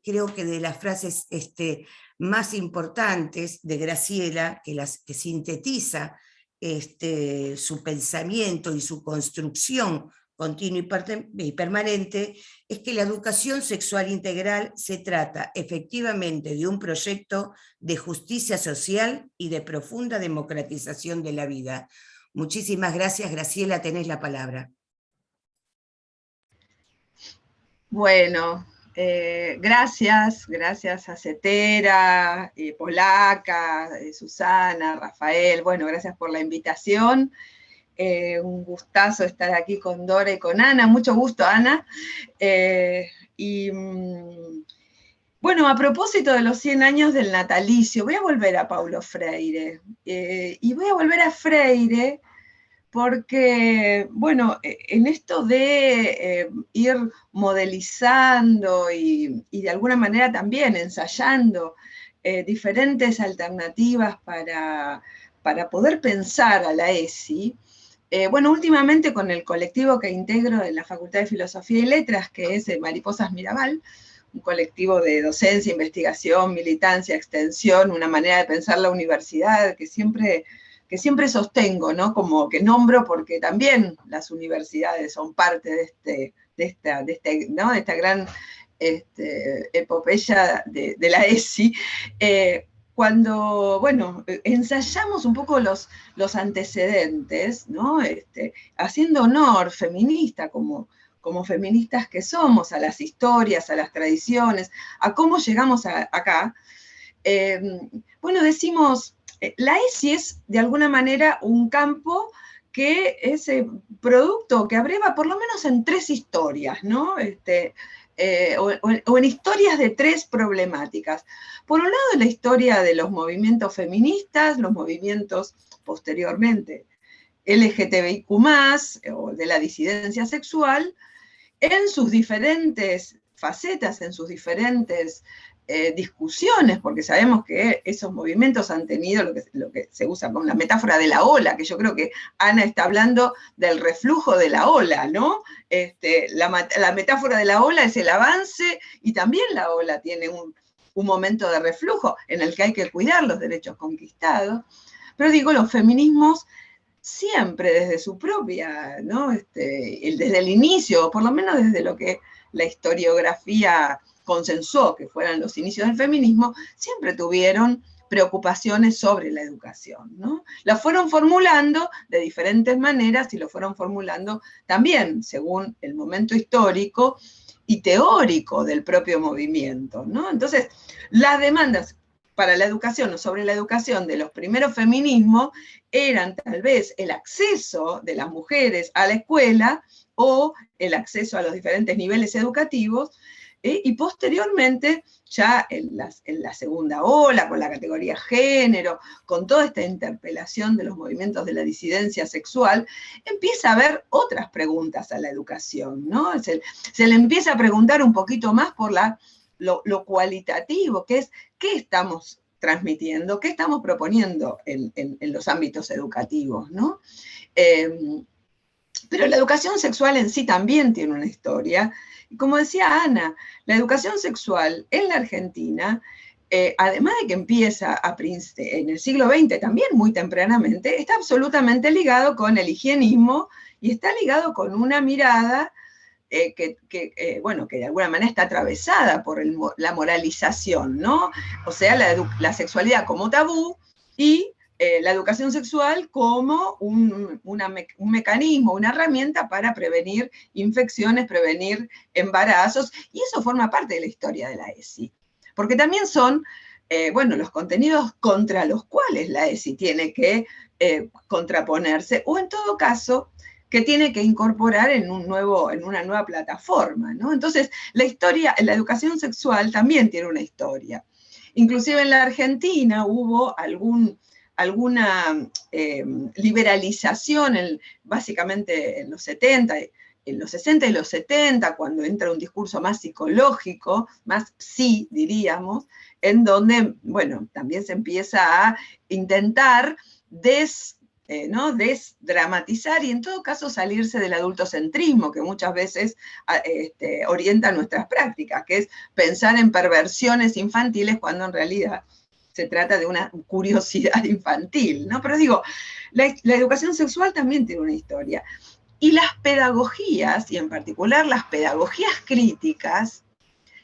creo que de las frases más importantes de Graciela, que sintetiza su pensamiento y su construcción continua y permanente, es que la educación sexual integral se trata efectivamente de un proyecto de justicia social y de profunda democratización de la vida. Muchísimas gracias, Graciela, tenés la palabra. Bueno, gracias a CETERA, Polaca, Susana, Rafael, bueno, gracias por la invitación. Un gustazo estar aquí con Dora y con Ana, mucho gusto, Ana. Bueno, a propósito de los 100 años del natalicio, voy a volver a Paulo Freire, y voy a volver a Freire porque, bueno, en esto de ir modelizando y de alguna manera también ensayando diferentes alternativas para poder pensar a la ESI. Bueno, últimamente con el colectivo que integro en la Facultad de Filosofía y Letras, que es Mariposas Mirabal, un colectivo de docencia, investigación, militancia, extensión, una manera de pensar la universidad que siempre que siempre sostengo, ¿no? Como que nombro porque también las universidades son parte de esta gran epopeya de la ESI, cuando, bueno, ensayamos un poco los antecedentes, ¿no? Haciendo honor feminista, como feministas que somos, a las historias, a las tradiciones, a cómo llegamos acá, bueno, decimos, la ESI es de alguna manera un campo que es producto que abreva por lo menos en 3 historias, ¿no? O en historias de 3 problemáticas. Por un lado, la historia de los movimientos feministas, los movimientos posteriormente LGTBIQ+, o de la disidencia sexual, en sus diferentes facetas, en sus diferentes discusiones, porque sabemos que esos movimientos han tenido lo que se usa como la metáfora de la ola, que yo creo que Ana está hablando del reflujo de la ola, ¿no? La metáfora de la ola es el avance, y también la ola tiene un momento de reflujo en el que hay que cuidar los derechos conquistados. Pero digo, los feminismos siempre desde su propia, ¿no? Desde el inicio, por lo menos desde lo que la historiografía consensuó que fueran los inicios del feminismo, siempre tuvieron preocupaciones sobre la educación, ¿no? La fueron formulando de diferentes maneras y lo fueron formulando también según el momento histórico y teórico del propio movimiento, ¿no? Entonces, las demandas para la educación o sobre la educación de los primeros feminismos eran tal vez el acceso de las mujeres a la escuela o el acceso a los diferentes niveles educativos, y posteriormente, ya en la segunda ola, con la categoría género, con toda esta interpelación de los movimientos de la disidencia sexual, empieza a haber otras preguntas a la educación, ¿no? Se le empieza a preguntar un poquito más por lo cualitativo, que es qué estamos transmitiendo, qué estamos proponiendo en los ámbitos educativos, ¿no? Pero la educación sexual en sí también tiene una historia. Y como decía Ana, la educación sexual en la Argentina, además de que empieza en el siglo XX también muy tempranamente, está absolutamente ligado con el higienismo y está ligado con una mirada que de alguna manera está atravesada por la moralización, ¿no? O sea, la sexualidad como tabú y la educación sexual como un mecanismo, una herramienta para prevenir infecciones, prevenir embarazos, y eso forma parte de la historia de la ESI. Porque también son, los contenidos contra los cuales la ESI tiene que contraponerse, o en todo caso, que tiene que incorporar en una nueva plataforma, ¿no? Entonces, la historia, la educación sexual también tiene una historia. Inclusive en la Argentina hubo alguna liberalización, básicamente en los 70, en los 60 y los 70, cuando entra un discurso más psicológico, más psi, diríamos, en donde, también se empieza a intentar desdramatizar y en todo caso salirse del adultocentrismo que muchas veces orienta nuestras prácticas, que es pensar en perversiones infantiles cuando en realidad se trata de una curiosidad infantil, ¿no? Pero digo, la educación sexual también tiene una historia. Y las pedagogías, y en particular las pedagogías críticas,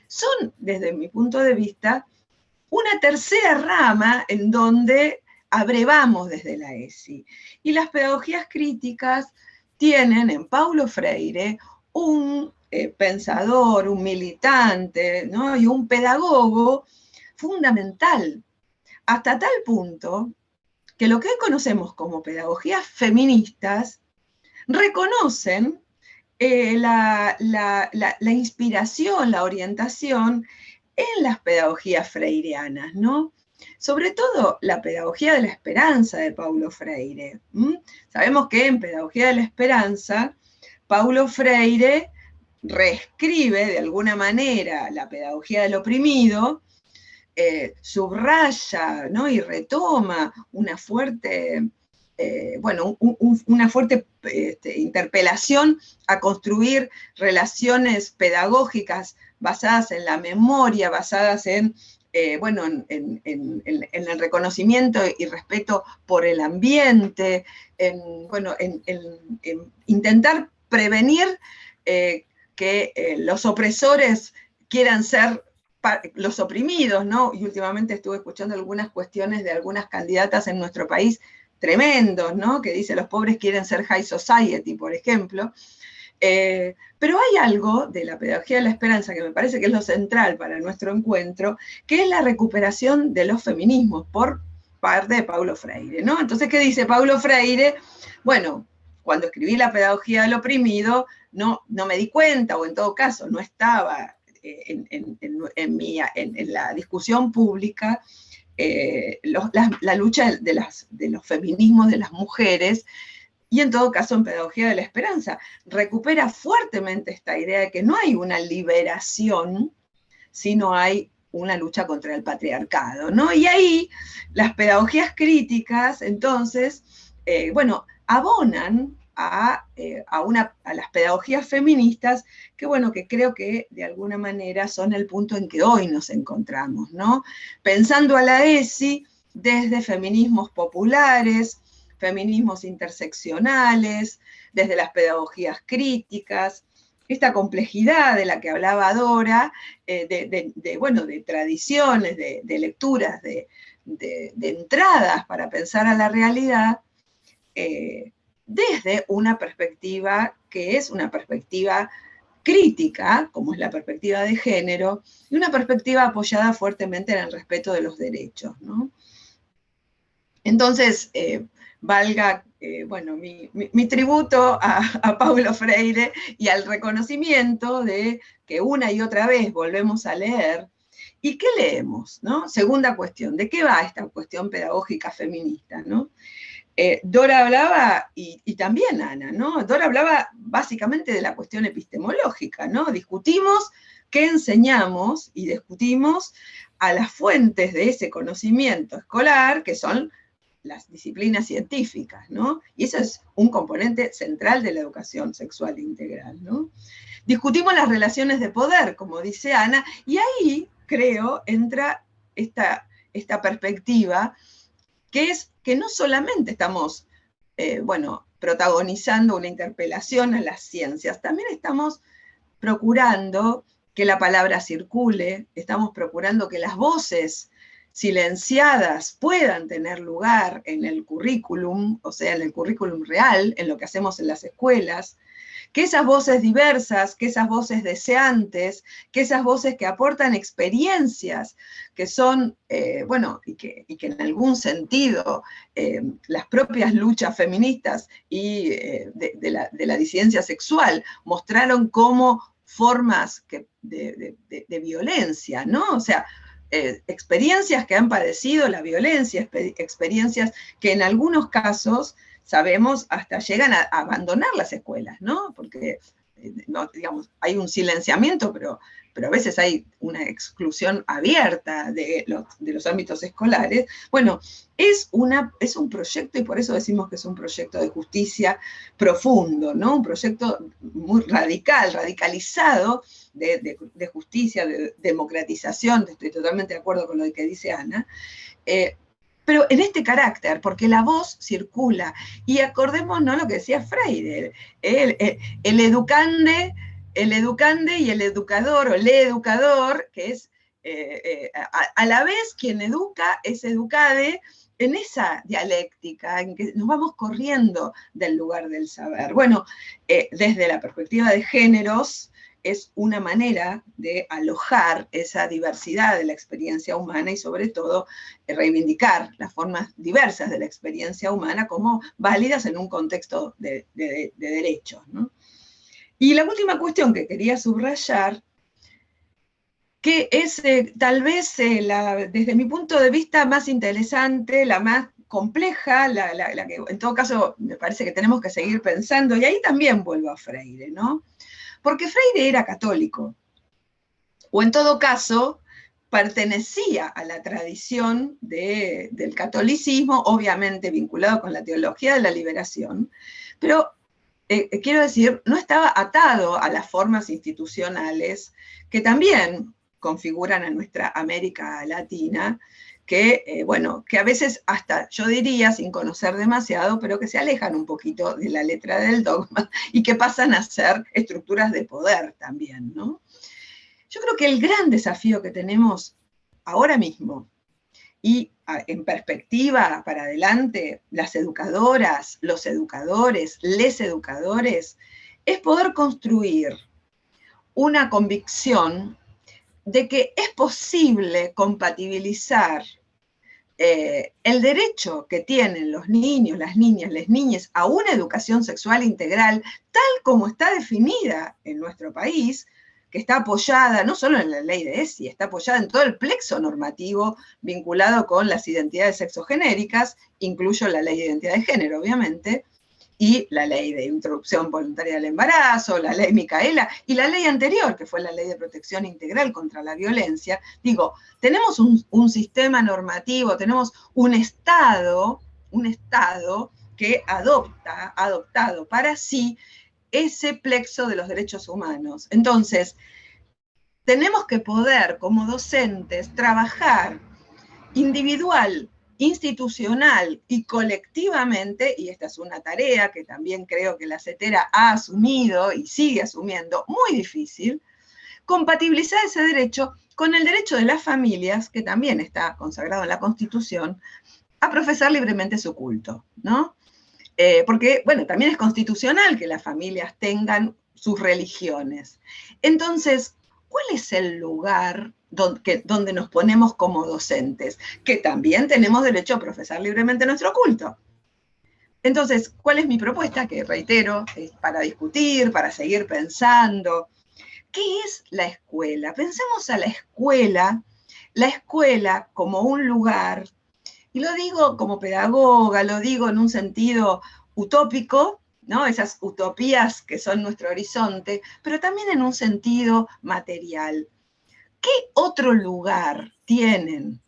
son, desde mi punto de vista, una tercera rama en donde abrevamos desde la ESI. Y las pedagogías críticas tienen en Paulo Freire un pensador, un militante, ¿no? Y un pedagogo fundamental, hasta tal punto que lo que hoy conocemos como pedagogías feministas reconocen la inspiración, la orientación en las pedagogías freireanas, ¿no? Sobre todo la pedagogía de la esperanza de Paulo Freire. Sabemos que en Pedagogía de la Esperanza, Paulo Freire reescribe de alguna manera la pedagogía del oprimido, subraya, ¿no? Y retoma una fuerte, una fuerte interpelación a construir relaciones pedagógicas basadas en la memoria, basadas en bueno, en el reconocimiento y respeto por el ambiente, bueno, en intentar prevenir que los opresores quieran ser los oprimidos, ¿no? Y últimamente estuve escuchando algunas cuestiones de algunas candidatas en nuestro país tremendos, ¿no? Que dice los pobres quieren ser high society, por ejemplo. Pero hay algo de la pedagogía de la esperanza que me parece que es lo central para nuestro encuentro, que es la recuperación de los feminismos por parte de Paulo Freire, ¿no? Entonces, ¿qué dice Paulo Freire? Bueno, cuando escribí La pedagogía del oprimido, no me di cuenta, o en todo caso, no estaba en la discusión pública la lucha de los feminismos de las mujeres, y en todo caso en Pedagogía de la Esperanza, recupera fuertemente esta idea de que no hay una liberación, sino hay una lucha contra el patriarcado, ¿no? Y ahí las pedagogías críticas, entonces, bueno, abonan a las pedagogías feministas, que bueno, que creo que de alguna manera son el punto en que hoy nos encontramos, ¿no? Pensando a la ESI desde feminismos populares, feminismos interseccionales, desde las pedagogías críticas, esta complejidad de la que hablaba Dora, bueno, de tradiciones, de lecturas, de entradas para pensar a la realidad, desde una perspectiva que es una perspectiva crítica, como es la perspectiva de género, y una perspectiva apoyada fuertemente en el respeto de los derechos, ¿no? Entonces, valga, bueno, mi tributo a Paulo Freire y al reconocimiento de que una y otra vez volvemos a leer. ¿Y qué leemos? ¿No? Segunda cuestión, ¿de qué va esta cuestión pedagógica feminista? ¿No? Dora hablaba, y también Ana, ¿no? Dora hablaba básicamente de la cuestión epistemológica, ¿no? Discutimos qué enseñamos y discutimos a las fuentes de ese conocimiento escolar, que son las disciplinas científicas, ¿no? Y eso es un componente central de la educación sexual integral, ¿no? Discutimos las relaciones de poder, como dice Ana, y ahí, creo, entra esta perspectiva, que es que no solamente estamos, bueno, protagonizando una interpelación a las ciencias, también estamos procurando que la palabra circule, estamos procurando que las voces silenciadas puedan tener lugar en el currículum, o sea, en el currículum real, en lo que hacemos en las escuelas, que esas voces diversas, que esas voces deseantes, que esas voces que aportan experiencias, que son, bueno, y que en algún sentido las propias luchas feministas y de la disidencia sexual mostraron como formas de violencia, ¿no? O sea, experiencias que han padecido la violencia, experiencias que en algunos casos, sabemos, hasta llegan a abandonar las escuelas, ¿no? Porque, no, digamos, hay un silenciamiento, pero a veces hay una exclusión abierta de los ámbitos escolares. Bueno, es un proyecto, y por eso decimos que es un proyecto de justicia profundo, ¿no? Un proyecto muy radicalizado de justicia, de democratización. Estoy totalmente de acuerdo con lo que dice Ana, pero en este carácter, porque la voz circula, y acordémonos lo que decía Freire, el educande y el educador, o el educador, que es a la vez quien educa es educade, en esa dialéctica en que nos vamos corriendo del lugar del saber. Bueno, desde la perspectiva de géneros, es una manera de alojar esa diversidad de la experiencia humana y sobre todo reivindicar las formas diversas de la experiencia humana como válidas en un contexto de derechos, ¿no? Y la última cuestión que quería subrayar, que es tal vez desde mi punto de vista más interesante, la más compleja, la que en todo caso me parece que tenemos que seguir pensando, y ahí también vuelvo a Freire, ¿no? Porque Freire era católico, o en todo caso pertenecía a la tradición del catolicismo, obviamente vinculado con la teología de la liberación, pero quiero decir, no estaba atado a las formas institucionales que también configuran a nuestra América Latina, que, bueno, que a veces hasta, yo diría, sin conocer demasiado, pero que se alejan un poquito de la letra del dogma y que pasan a ser estructuras de poder también, ¿no? Yo creo que el gran desafío que tenemos ahora mismo, y en perspectiva para adelante, las educadoras, los educadores, les educadores, es poder construir una convicción de que es posible compatibilizar el derecho que tienen los niños, las niñas a una educación sexual integral, tal como está definida en nuestro país, que está apoyada no solo en la ley de ESI, está apoyada en todo el plexo normativo vinculado con las identidades sexogenéricas, incluyo la ley de identidad de género, obviamente, y la ley de interrupción voluntaria del embarazo, la ley Micaela, y la ley anterior, que fue la ley de protección integral contra la violencia. Digo, tenemos un sistema normativo, tenemos un Estado que ha adoptado para sí ese plexo de los derechos humanos. Entonces, tenemos que poder, como docentes, trabajar individual, institucional y colectivamente, y esta es una tarea que también creo que la CETERA ha asumido y sigue asumiendo, muy difícil, compatibilizar ese derecho con el derecho de las familias, que también está consagrado en la Constitución, a profesar libremente su culto, ¿no? Porque, bueno, también es constitucional que las familias tengan sus religiones. Entonces, ¿cuál es el lugar donde nos ponemos como docentes? Que también tenemos derecho a profesar libremente nuestro culto. Entonces, ¿cuál es mi propuesta? Que reitero, es para discutir, para seguir pensando. ¿Qué es la escuela? Pensemos a la escuela como un lugar, y lo digo como pedagoga, lo digo en un sentido utópico, ¿no? Esas utopías que son nuestro horizonte, pero también en un sentido material. ¿Qué otro lugar tienen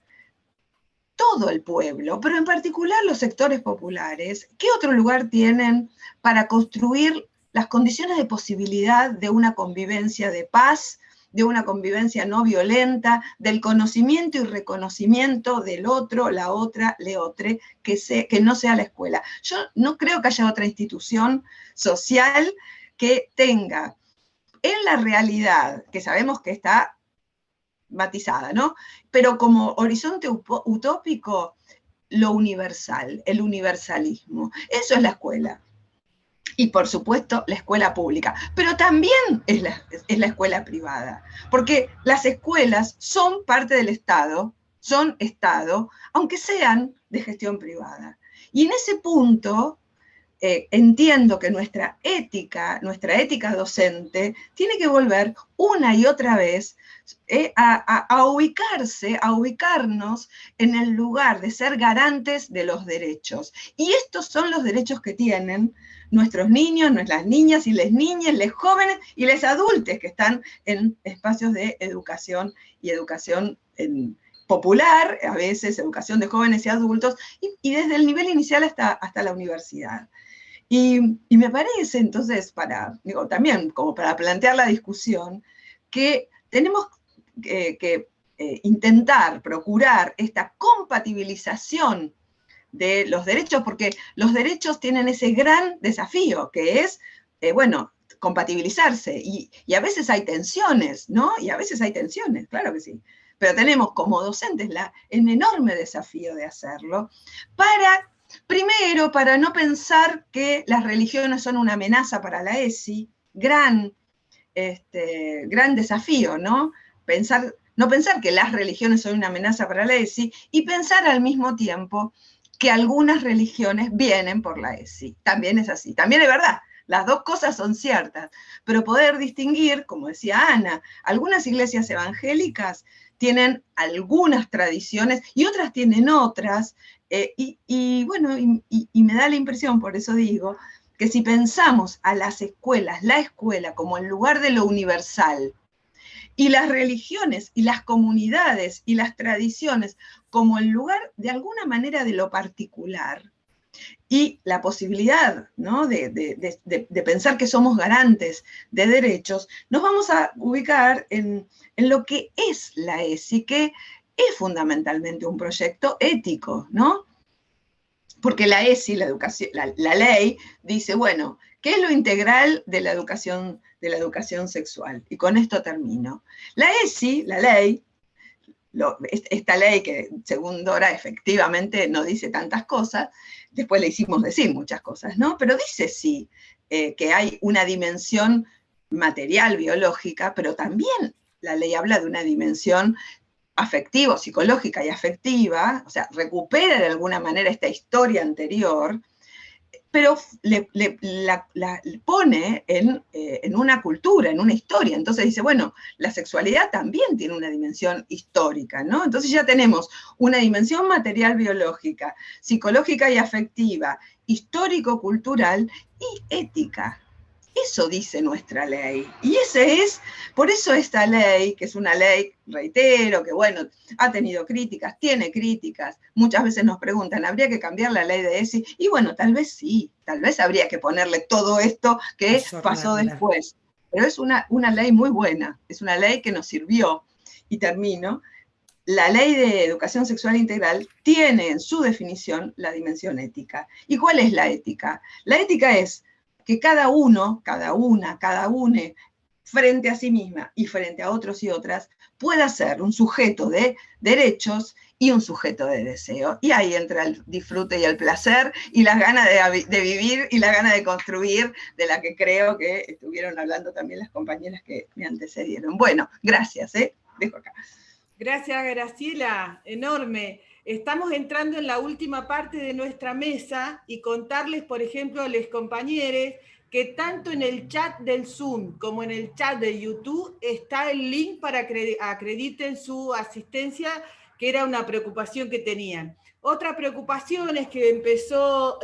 todo el pueblo, pero en particular los sectores populares? ¿Qué otro lugar tienen para construir las condiciones de posibilidad de una convivencia de paz, de una convivencia no violenta, del conocimiento y reconocimiento del otro, la otra, leotre, que no sea la escuela? Yo no creo que haya otra institución social que tenga en la realidad, que sabemos que está matizada, ¿no? Pero como horizonte utópico, lo universal, el universalismo. Eso es la escuela. Y por supuesto la escuela pública, pero también es la escuela privada, porque las escuelas son parte del Estado, son Estado, aunque sean de gestión privada. Y en ese punto entiendo que nuestra ética docente tiene que volver una y otra vez a ubicarnos en el lugar de ser garantes de los derechos. Y estos son los derechos que tienen nuestros niños, nuestras niñas y les niñas, les jóvenes y les adultos que están en espacios de educación y educación popular, a veces educación de jóvenes y adultos, y desde el nivel inicial hasta la universidad. Y me parece, entonces, también como para plantear la discusión, que tenemos que intentar, procurar esta compatibilización de los derechos, porque los derechos tienen ese gran desafío, que es, bueno, compatibilizarse, y a veces hay tensiones, ¿no? Y a veces hay tensiones, claro que sí, pero tenemos como docentes el enorme desafío de hacerlo, primero, para no pensar que las religiones son una amenaza para la ESI, gran desafío, ¿no? No pensar que las religiones son una amenaza para la ESI, y pensar al mismo tiempo que algunas religiones vienen por la ESI. También es así, también es verdad. Las dos cosas son ciertas, pero poder distinguir, como decía Ana, algunas iglesias evangélicas tienen algunas tradiciones y otras tienen otras, y me da la impresión, por eso digo, que si pensamos a las escuelas, la escuela como el lugar de lo universal, y las religiones y las comunidades y las tradiciones como el lugar de alguna manera de lo particular, y la posibilidad, ¿no?, de pensar que somos garantes de derechos, nos vamos a ubicar en lo que es la ESI, que es fundamentalmente un proyecto ético, ¿no? Porque la ESI, la ley, dice, bueno, ¿qué es lo integral de la educación sexual? Y con esto termino. La ESI, la ley, esta ley que según Dora efectivamente no dice tantas cosas, después le hicimos decir muchas cosas, ¿no? Pero dice sí, que hay una dimensión material, biológica, pero también la ley habla de una dimensión afectiva, psicológica y afectiva, o sea, recupera de alguna manera esta historia anterior, pero la pone en una cultura, en una historia. Entonces dice, bueno, la sexualidad también tiene una dimensión histórica, ¿no? Entonces ya tenemos una dimensión material biológica, psicológica y afectiva, histórico-cultural y ética. Eso dice nuestra ley. Y por eso esta ley, que es una ley, reitero, que bueno, ha tenido críticas, tiene críticas, muchas veces nos preguntan, ¿habría que cambiar la ley de ESI? Y bueno, tal vez sí, tal vez habría que ponerle todo esto que pasó después. Pero es una ley muy buena, es una ley que nos sirvió. Y termino. La ley de educación sexual integral tiene en su definición la dimensión ética. ¿Y cuál es la ética? La ética es que cada uno, cada una, cada une, frente a sí misma y frente a otros y otras, pueda ser un sujeto de derechos y un sujeto de deseo. Y ahí entra el disfrute y el placer y las ganas de vivir y las ganas de construir, de la que creo que estuvieron hablando también las compañeras que me antecedieron. Bueno, gracias, dejo acá. Gracias, Graciela, enorme. Estamos entrando en la última parte de nuestra mesa y contarles, por ejemplo, a los compañeros que tanto en el chat del Zoom como en el chat de YouTube está el link para que acrediten su asistencia, que era una preocupación que tenían. Otra preocupación es que empezó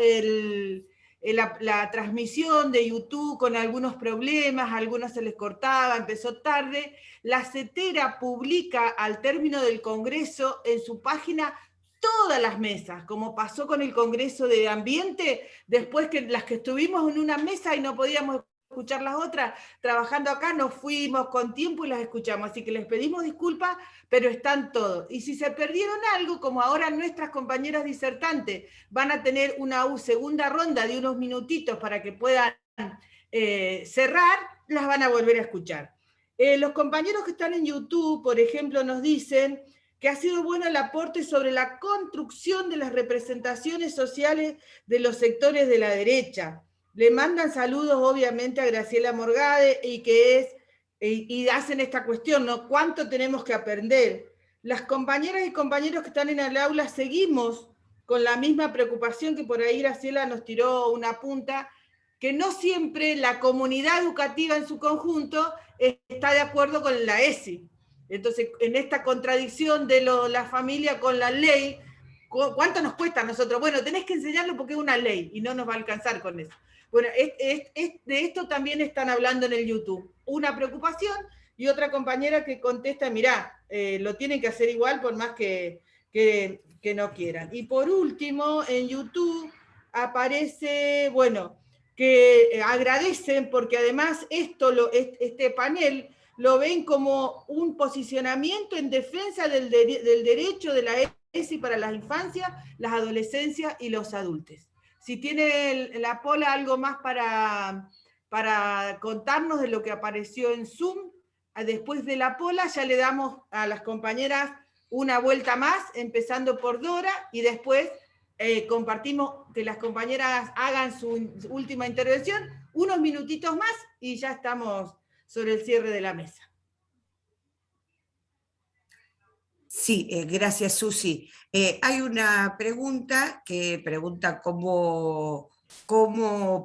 la transmisión de YouTube con algunos problemas, algunos se les cortaba, empezó tarde. La CETERA publica al término del Congreso en su página todas las mesas, como pasó con el Congreso de Ambiente, después que las que estuvimos en una mesa y no podíamos escuchar las otras, trabajando acá nos fuimos con tiempo y las escuchamos, así que les pedimos disculpas, pero están todos. Y si se perdieron algo, como ahora nuestras compañeras disertantes van a tener una segunda ronda de unos minutitos para que puedan cerrar, las van a volver a escuchar. Los compañeros que están en YouTube, por ejemplo, nos dicen que ha sido bueno el aporte sobre la construcción de las representaciones sociales de los sectores de la derecha. Le mandan saludos, obviamente, a Graciela Morgade y hacen esta cuestión, ¿no? ¿Cuánto tenemos que aprender? Las compañeras y compañeros que están en el aula seguimos con la misma preocupación que por ahí Graciela nos tiró una punta, que no siempre la comunidad educativa en su conjunto está de acuerdo con la ESI. Entonces, en esta contradicción de la familia con la ley, ¿cuánto nos cuesta a nosotros? Bueno, tenés que enseñarlo porque es una ley y no nos va a alcanzar con eso. Bueno, de esto también están hablando en el YouTube. Una preocupación y otra compañera que contesta, mirá, lo tienen que hacer igual por más que no quieran. Y por último, en YouTube aparece, bueno, que agradecen porque además este panel lo ven como un posicionamiento en defensa del derecho de la ESI para las infancias, las adolescencias y los adultos. Si tiene la Pola algo más para contarnos de lo que apareció en Zoom, después de la Pola ya le damos a las compañeras una vuelta más, empezando por Dora, y después compartimos que las compañeras hagan su última intervención, unos minutitos más y ya estamos sobre el cierre de la mesa. Sí, gracias, Susi. Hay una pregunta que pregunta cómo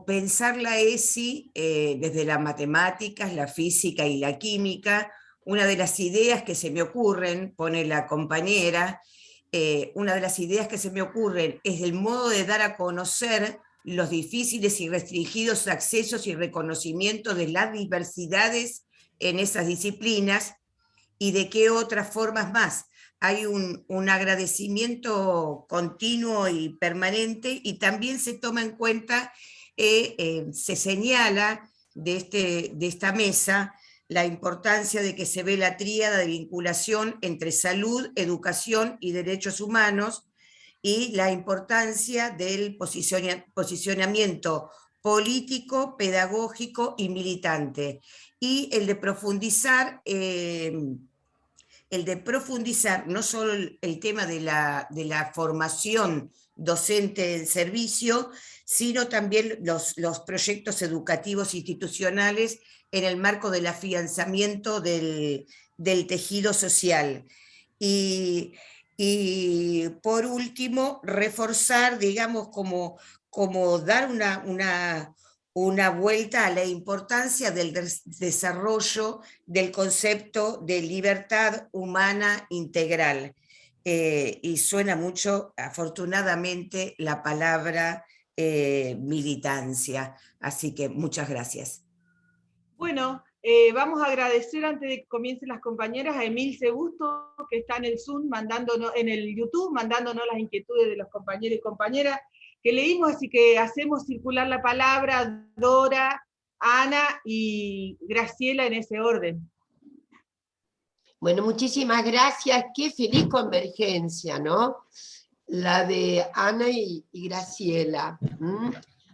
pensar la ESI desde las matemáticas, la física y la química. Una de las ideas que se me ocurren, pone la compañera, una de las ideas que se me ocurren es el modo de dar a conocer los difíciles y restringidos accesos y reconocimiento de las diversidades en esas disciplinas y de qué otras formas más. hay un agradecimiento continuo y permanente, y también se toma en cuenta, se señala de esta mesa la importancia de que se ve la tríada de vinculación entre salud, educación y derechos humanos, y la importancia del posicionamiento político, pedagógico y militante, y el de profundizar no solo el tema de la formación docente en servicio, sino también los proyectos educativos institucionales en el marco del afianzamiento del tejido social. Y por último, reforzar, digamos, como dar una vuelta a la importancia del desarrollo del concepto de libertad humana integral. Y suena mucho, afortunadamente, la palabra militancia. Así que muchas gracias. Bueno, vamos a agradecer antes de que comiencen las compañeras a Emilce Busto, que está en el Zoom, en el YouTube, mandándonos las inquietudes de los compañeros y compañeras que leímos, así que hacemos circular la palabra Dora, Ana y Graciela en ese orden. Bueno, muchísimas gracias. Qué feliz convergencia, ¿no? La de Ana y Graciela.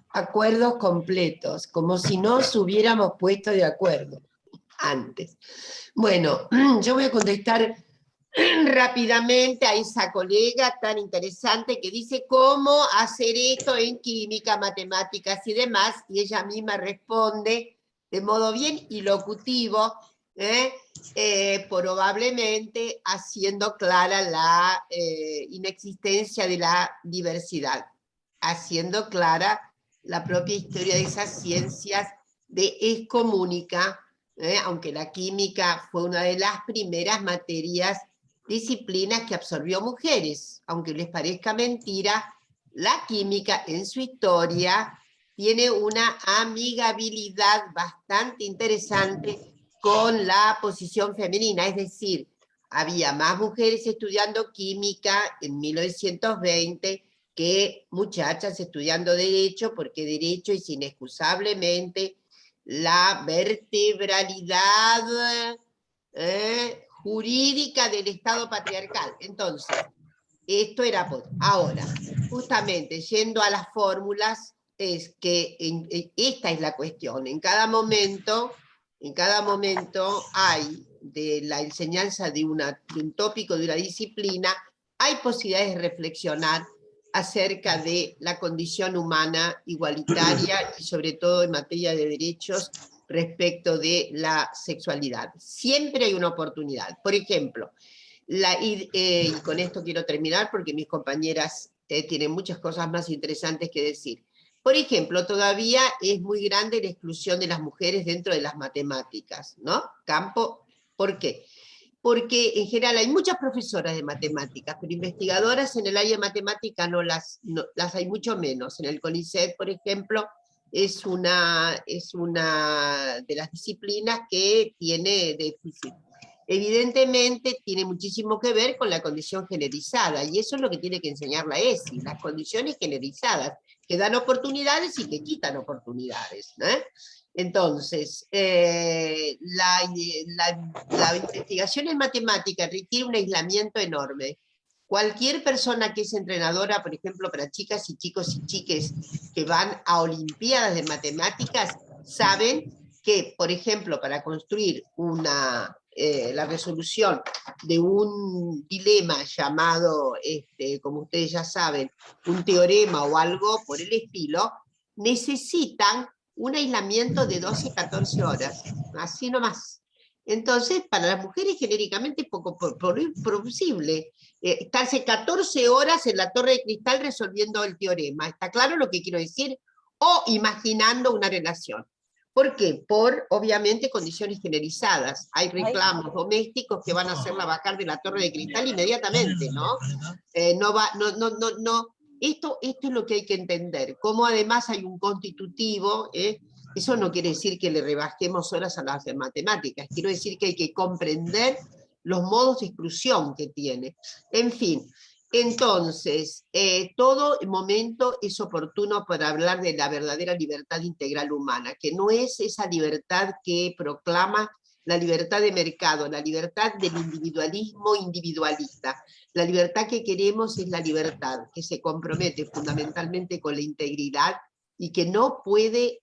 Acuerdos completos, como si nos hubiéramos puesto de acuerdo antes. Bueno, yo voy a contestar rápidamente a esa colega tan interesante que dice cómo hacer esto en química, matemáticas y demás, y ella misma responde de modo bien ilocutivo, probablemente haciendo clara la inexistencia de la diversidad, haciendo clara la propia historia de esas ciencias de excomunica, aunque la química fue una de las primeras disciplinas que absorbió mujeres, aunque les parezca mentira, la química en su historia tiene una amigabilidad bastante interesante con la posición femenina, es decir, había más mujeres estudiando química en 1920 que muchachas estudiando derecho, porque derecho es inexcusablemente la vertebralidad jurídica del Estado patriarcal. Entonces, esto era... Ahora, justamente, yendo a las fórmulas, es que esta es la cuestión. En cada momento hay, de la enseñanza de un tópico, de una disciplina, hay posibilidades de reflexionar acerca de la condición humana igualitaria y sobre todo en materia de derechos respecto de la sexualidad. Siempre hay una oportunidad. Por ejemplo, y con esto quiero terminar porque mis compañeras tienen muchas cosas más interesantes que decir. Por ejemplo, todavía es muy grande la exclusión de las mujeres dentro de las matemáticas, ¿no? ¿Por qué? Porque en general hay muchas profesoras de matemáticas, pero investigadoras en el área de matemática no las hay mucho menos. En el CONICET, por ejemplo, es una de las disciplinas que tiene déficit. Evidentemente tiene muchísimo que ver con la condición generalizada, y eso es lo que tiene que enseñar la ESI, las condiciones generalizadas, que dan oportunidades y que quitan oportunidades, ¿eh? Entonces, la investigación en matemática requiere un aislamiento enorme. Cualquier persona que es entrenadora, por ejemplo, para chicas y chicos y chiques que van a olimpiadas de matemáticas, saben que, por ejemplo, para construir la resolución de un dilema llamado, como ustedes ya saben, un teorema o algo por el estilo, necesitan un aislamiento de 12 a 14 horas, así nomás. Entonces, para las mujeres genéricamente es poco posible estarse 14 horas en la torre de cristal resolviendo el teorema. ¿Está claro lo que quiero decir? O imaginando una relación. ¿Por qué? Por, obviamente, condiciones generalizadas. Hay reclamos domésticos que van a hacerla bajar de la torre de cristal inmediatamente, ¿no? Esto es lo que hay que entender. Como además hay un constitutivo, eso no quiere decir que le rebajemos horas a las matemáticas. Quiero decir que hay que comprender los modos de exclusión que tiene. En fin, entonces, todo momento es oportuno para hablar de la verdadera libertad integral humana, que no es esa libertad que proclama la libertad de mercado, la libertad del individualismo individualista. La libertad que queremos es la libertad que se compromete fundamentalmente con la integridad y que no puede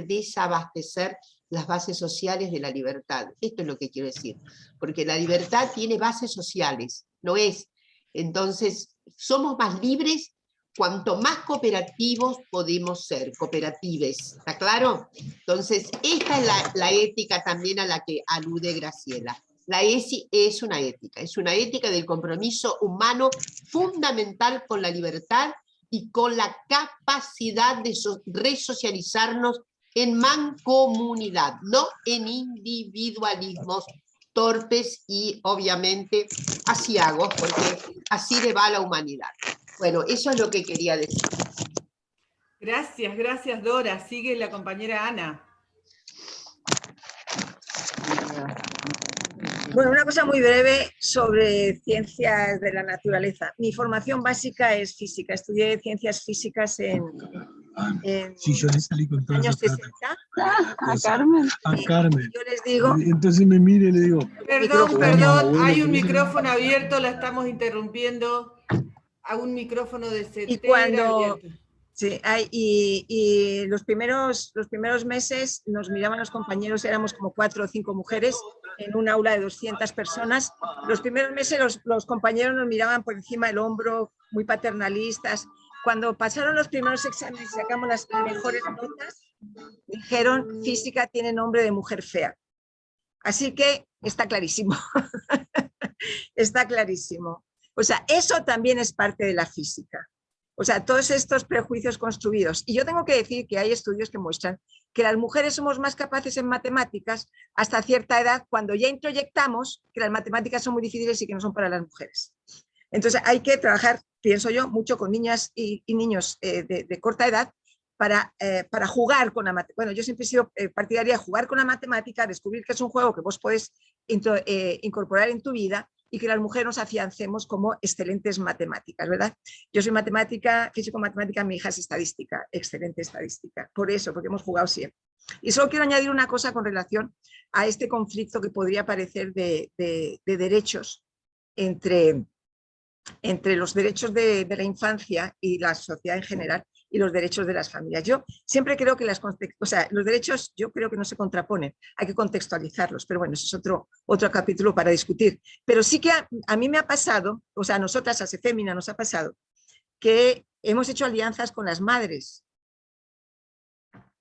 desabastecer las bases sociales de la libertad. Esto es lo que quiero decir, porque la libertad tiene bases sociales, no es. Entonces, somos más libres cuanto más cooperativos podemos ser, cooperatives, ¿está claro? Entonces, esta es la ética también a la que alude Graciela. La ESI es una ética del compromiso humano fundamental con la libertad y con la capacidad de resocializarnos en mancomunidad, no en individualismos torpes y obviamente aciagos, porque así le va a la humanidad. Bueno, eso es lo que quería decir. Gracias, gracias Dora. Sigue la compañera Ana. Bueno, una cosa muy breve sobre ciencias de la naturaleza. Mi formación básica es física. Estudié ciencias físicas en sí, yo le salí con toda años esa 60. A Carmen. A Carmen. Yo les digo... Entonces me mire y le digo... Perdón, hay un micrófono abierto, la estamos interrumpiendo. A un micrófono de cetera y cuando abierto. Sí, y los primeros meses nos miraban los compañeros, éramos como 4 o 5 mujeres en un aula de 200 personas. Los primeros meses los compañeros nos miraban por encima del hombro, muy paternalistas. Cuando pasaron los primeros exámenes y sacamos las mejores notas, dijeron, física tiene nombre de mujer fea. Así que está clarísimo. Está clarísimo. O sea, eso también es parte de la física. O sea, todos estos prejuicios construidos. Y yo tengo que decir que hay estudios que muestran que las mujeres somos más capaces en matemáticas hasta cierta edad, cuando ya introyectamos que las matemáticas son muy difíciles y que no son para las mujeres. Entonces hay que trabajar, pienso yo, mucho con niñas y niños de corta edad para jugar con la matemática. Bueno, yo siempre he sido partidaria de jugar con la matemática, descubrir que es un juego que vos podés incorporar en tu vida, y que las mujeres nos afiancemos como excelentes matemáticas, ¿verdad? Yo soy matemática, físico-matemática, mi hija es estadística, excelente estadística, por eso, porque hemos jugado siempre. Y solo quiero añadir una cosa con relación a este conflicto que podría aparecer de derechos entre los derechos de la infancia y la sociedad en general, y los derechos de las familias. Yo siempre creo que los derechos yo creo que no se contraponen, hay que contextualizarlos, pero bueno, eso es otro capítulo para discutir. Pero sí que a mí me ha pasado, o sea, a nosotras, a Sefemina nos ha pasado, que hemos hecho alianzas con las madres,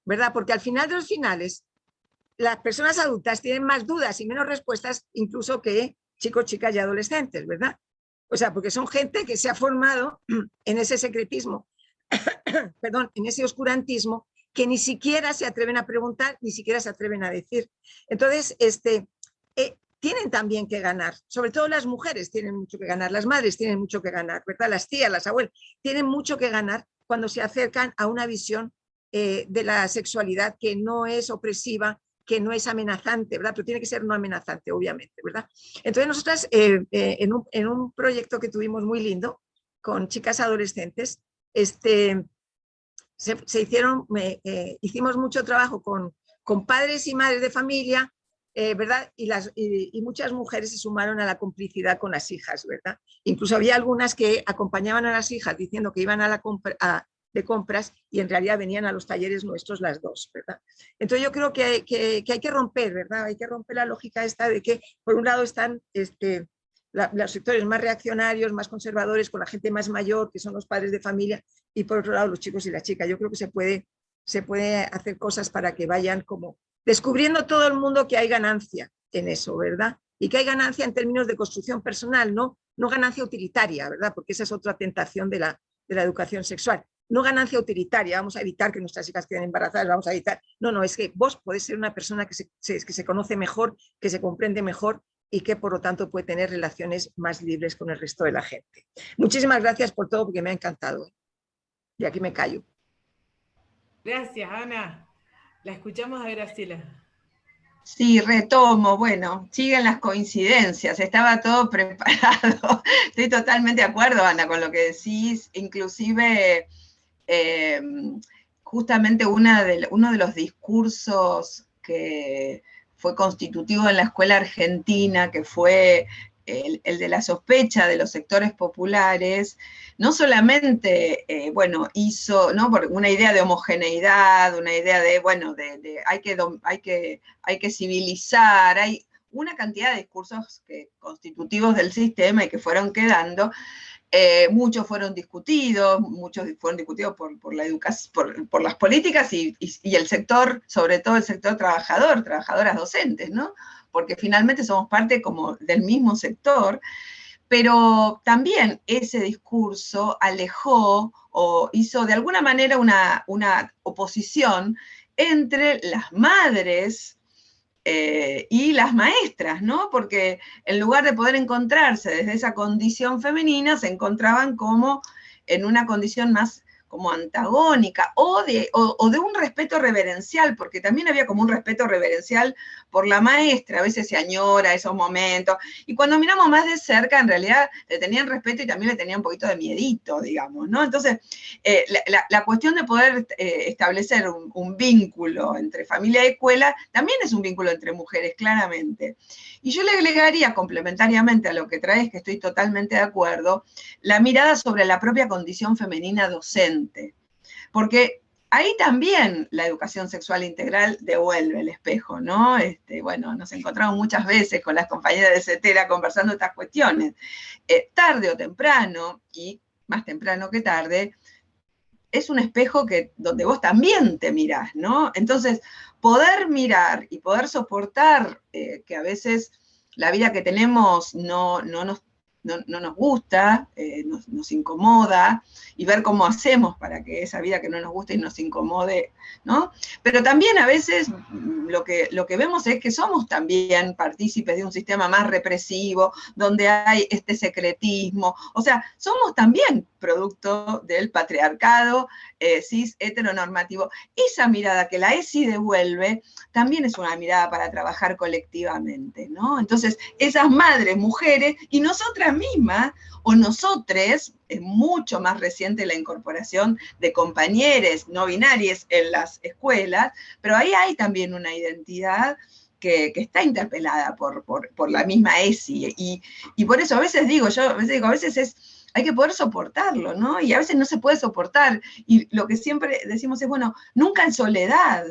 ¿verdad? Porque al final de los finales, las personas adultas tienen más dudas y menos respuestas incluso que chicos, chicas y adolescentes, ¿verdad? O sea, porque son gente que se ha formado en ese secretismo, perdón, en ese oscurantismo, que ni siquiera se atreven a preguntar, ni siquiera se atreven a decir. Entonces, tienen también que ganar, sobre todo las mujeres tienen mucho que ganar, las madres tienen mucho que ganar, ¿verdad? Las tías, las abuelas, tienen mucho que ganar cuando se acercan a una visión de la sexualidad que no es opresiva, que no es amenazante, ¿verdad? Pero tiene que ser no amenazante, obviamente, ¿verdad? Entonces nosotras, en un proyecto que tuvimos muy lindo, con chicas adolescentes, hicimos mucho trabajo con padres y madres de familia, ¿verdad? Y muchas mujeres se sumaron a la complicidad con las hijas, ¿verdad? Incluso había algunas que acompañaban a las hijas diciendo que iban de compras y en realidad venían a los talleres nuestros las dos, ¿verdad? Entonces yo creo que hay que romper, ¿verdad? Hay que romper la lógica esta de que por un lado están los sectores más reaccionarios, más conservadores, con la gente más mayor, que son los padres de familia, y por otro lado los chicos y las chicas. Yo creo que se puede hacer cosas para que vayan como descubriendo todo el mundo que hay ganancia en eso, ¿verdad? Y que hay ganancia en términos de construcción personal, no ganancia utilitaria, ¿verdad? Porque esa es otra tentación de la educación sexual. No ganancia utilitaria, vamos a evitar que nuestras hijas queden embarazadas, vamos a evitar. No, es que vos podés ser una persona que se conoce mejor, que se comprende mejor y que por lo tanto puede tener relaciones más libres con el resto de la gente. Muchísimas gracias por todo, porque me ha encantado. Y aquí me callo. Gracias, Ana. La escuchamos a Graciela. Sí, retomo, bueno, siguen las coincidencias, estaba todo preparado. Estoy totalmente de acuerdo, Ana, con lo que decís, inclusive justamente uno de los discursos que fue constitutivo en la escuela argentina, que fue el de la sospecha de los sectores populares, no solamente, hizo, ¿no?, por una idea de homogeneidad, una idea de, hay que civilizar, hay una cantidad de discursos constitutivos del sistema y que fueron quedando. Muchos fueron discutidos por la educación, por las políticas y el sector, sobre todo el sector trabajador, trabajadoras docentes, ¿no? Porque finalmente somos parte como del mismo sector, pero también ese discurso alejó o hizo de alguna manera una oposición entre las madres y las maestras, ¿no? Porque en lugar de poder encontrarse desde esa condición femenina, se encontraban como en una condición más como antagónica, o de un respeto reverencial, porque también había como un respeto reverencial por la maestra, a veces se añora esos momentos, y cuando miramos más de cerca, en realidad le tenían respeto y también le tenían un poquito de miedito, digamos, ¿no? Entonces, la cuestión de poder establecer un vínculo entre familia y escuela, también es un vínculo entre mujeres, claramente. Y yo le agregaría, complementariamente a lo que traes, que estoy totalmente de acuerdo, la mirada sobre la propia condición femenina docente, porque ahí también la educación sexual integral devuelve el espejo, ¿no? Nos encontramos muchas veces con las compañeras de CETERA conversando estas cuestiones. Tarde o temprano, y más temprano que tarde, es un espejo donde vos también te mirás, ¿no? Entonces, poder mirar y poder soportar que a veces la vida que tenemos no nos gusta, nos incomoda, y ver cómo hacemos para que esa vida que no nos gusta y nos incomode, ¿no? Pero también a veces lo que vemos es que somos también partícipes de un sistema más represivo, donde hay este secretismo, o sea, somos también producto del patriarcado cis heteronormativo. Esa mirada que la ESI devuelve también es una mirada para trabajar colectivamente, ¿no? Entonces, esas madres, mujeres, y nosotras mismas, o nosotres, es mucho más reciente la incorporación de compañeros no binarios en las escuelas, pero ahí hay también una identidad que está interpelada por la misma ESI, y por eso a veces digo, hay que poder soportarlo, ¿no? Y a veces no se puede soportar, y lo que siempre decimos es, bueno, nunca en soledad,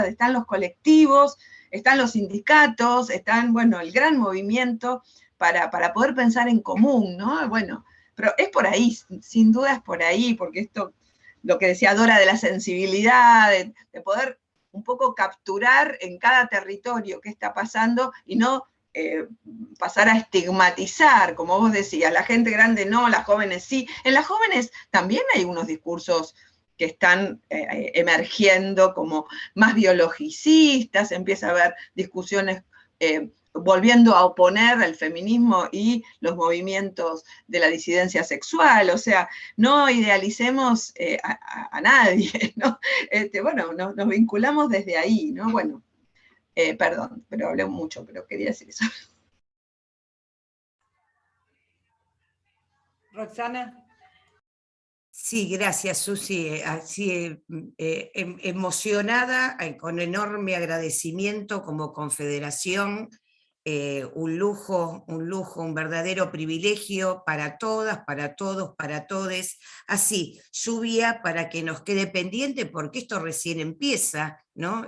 están los colectivos, están los sindicatos, están, el gran movimiento para poder pensar en común, ¿no? Bueno, pero es por ahí, sin duda es por ahí, porque esto, lo que decía Dora de la sensibilidad, de poder un poco capturar en cada territorio qué está pasando y no pasar a estigmatizar, como vos decías, la gente grande no, las jóvenes sí. En las jóvenes también hay unos discursos que están emergiendo como más biologicistas, empieza a haber discusiones volviendo a oponer el feminismo y los movimientos de la disidencia sexual, o sea, no idealicemos a nadie, ¿no? Nos vinculamos desde ahí, ¿no? Bueno, perdón, pero hablé mucho, pero quería decir eso. Roxana. Sí, gracias, Susi. Así emocionada, con enorme agradecimiento como Confederación, un lujo, un verdadero privilegio para todas, para todos, para todes. Así, lluvia para que nos quede pendiente, porque esto recién empieza, ¿no?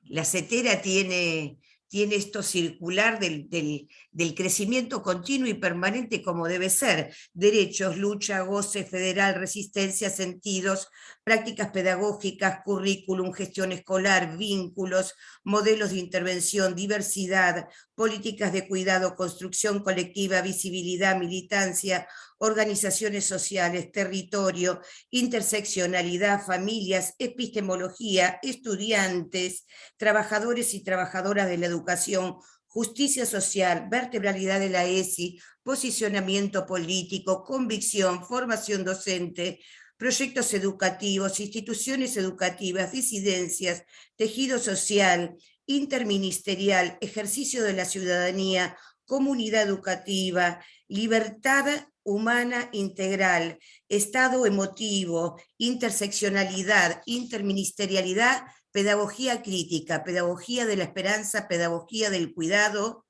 La CETERA tiene esto circular del crecimiento continuo y permanente como debe ser: derechos, lucha, goce federal, resistencia, sentidos, prácticas pedagógicas, currículum, gestión escolar, vínculos, modelos de intervención, diversidad, políticas de cuidado, construcción colectiva, visibilidad, militancia, organizaciones sociales, territorio, interseccionalidad, familias, epistemología, estudiantes, trabajadores y trabajadoras de la educación, justicia social, vertebralidad de la ESI, posicionamiento político, convicción, formación docente, proyectos educativos, instituciones educativas, disidencias, tejido social, interministerial, ejercicio de la ciudadanía, comunidad educativa, libertad humana integral, estado emotivo, interseccionalidad, interministerialidad, pedagogía crítica, pedagogía de la esperanza, pedagogía del cuidado,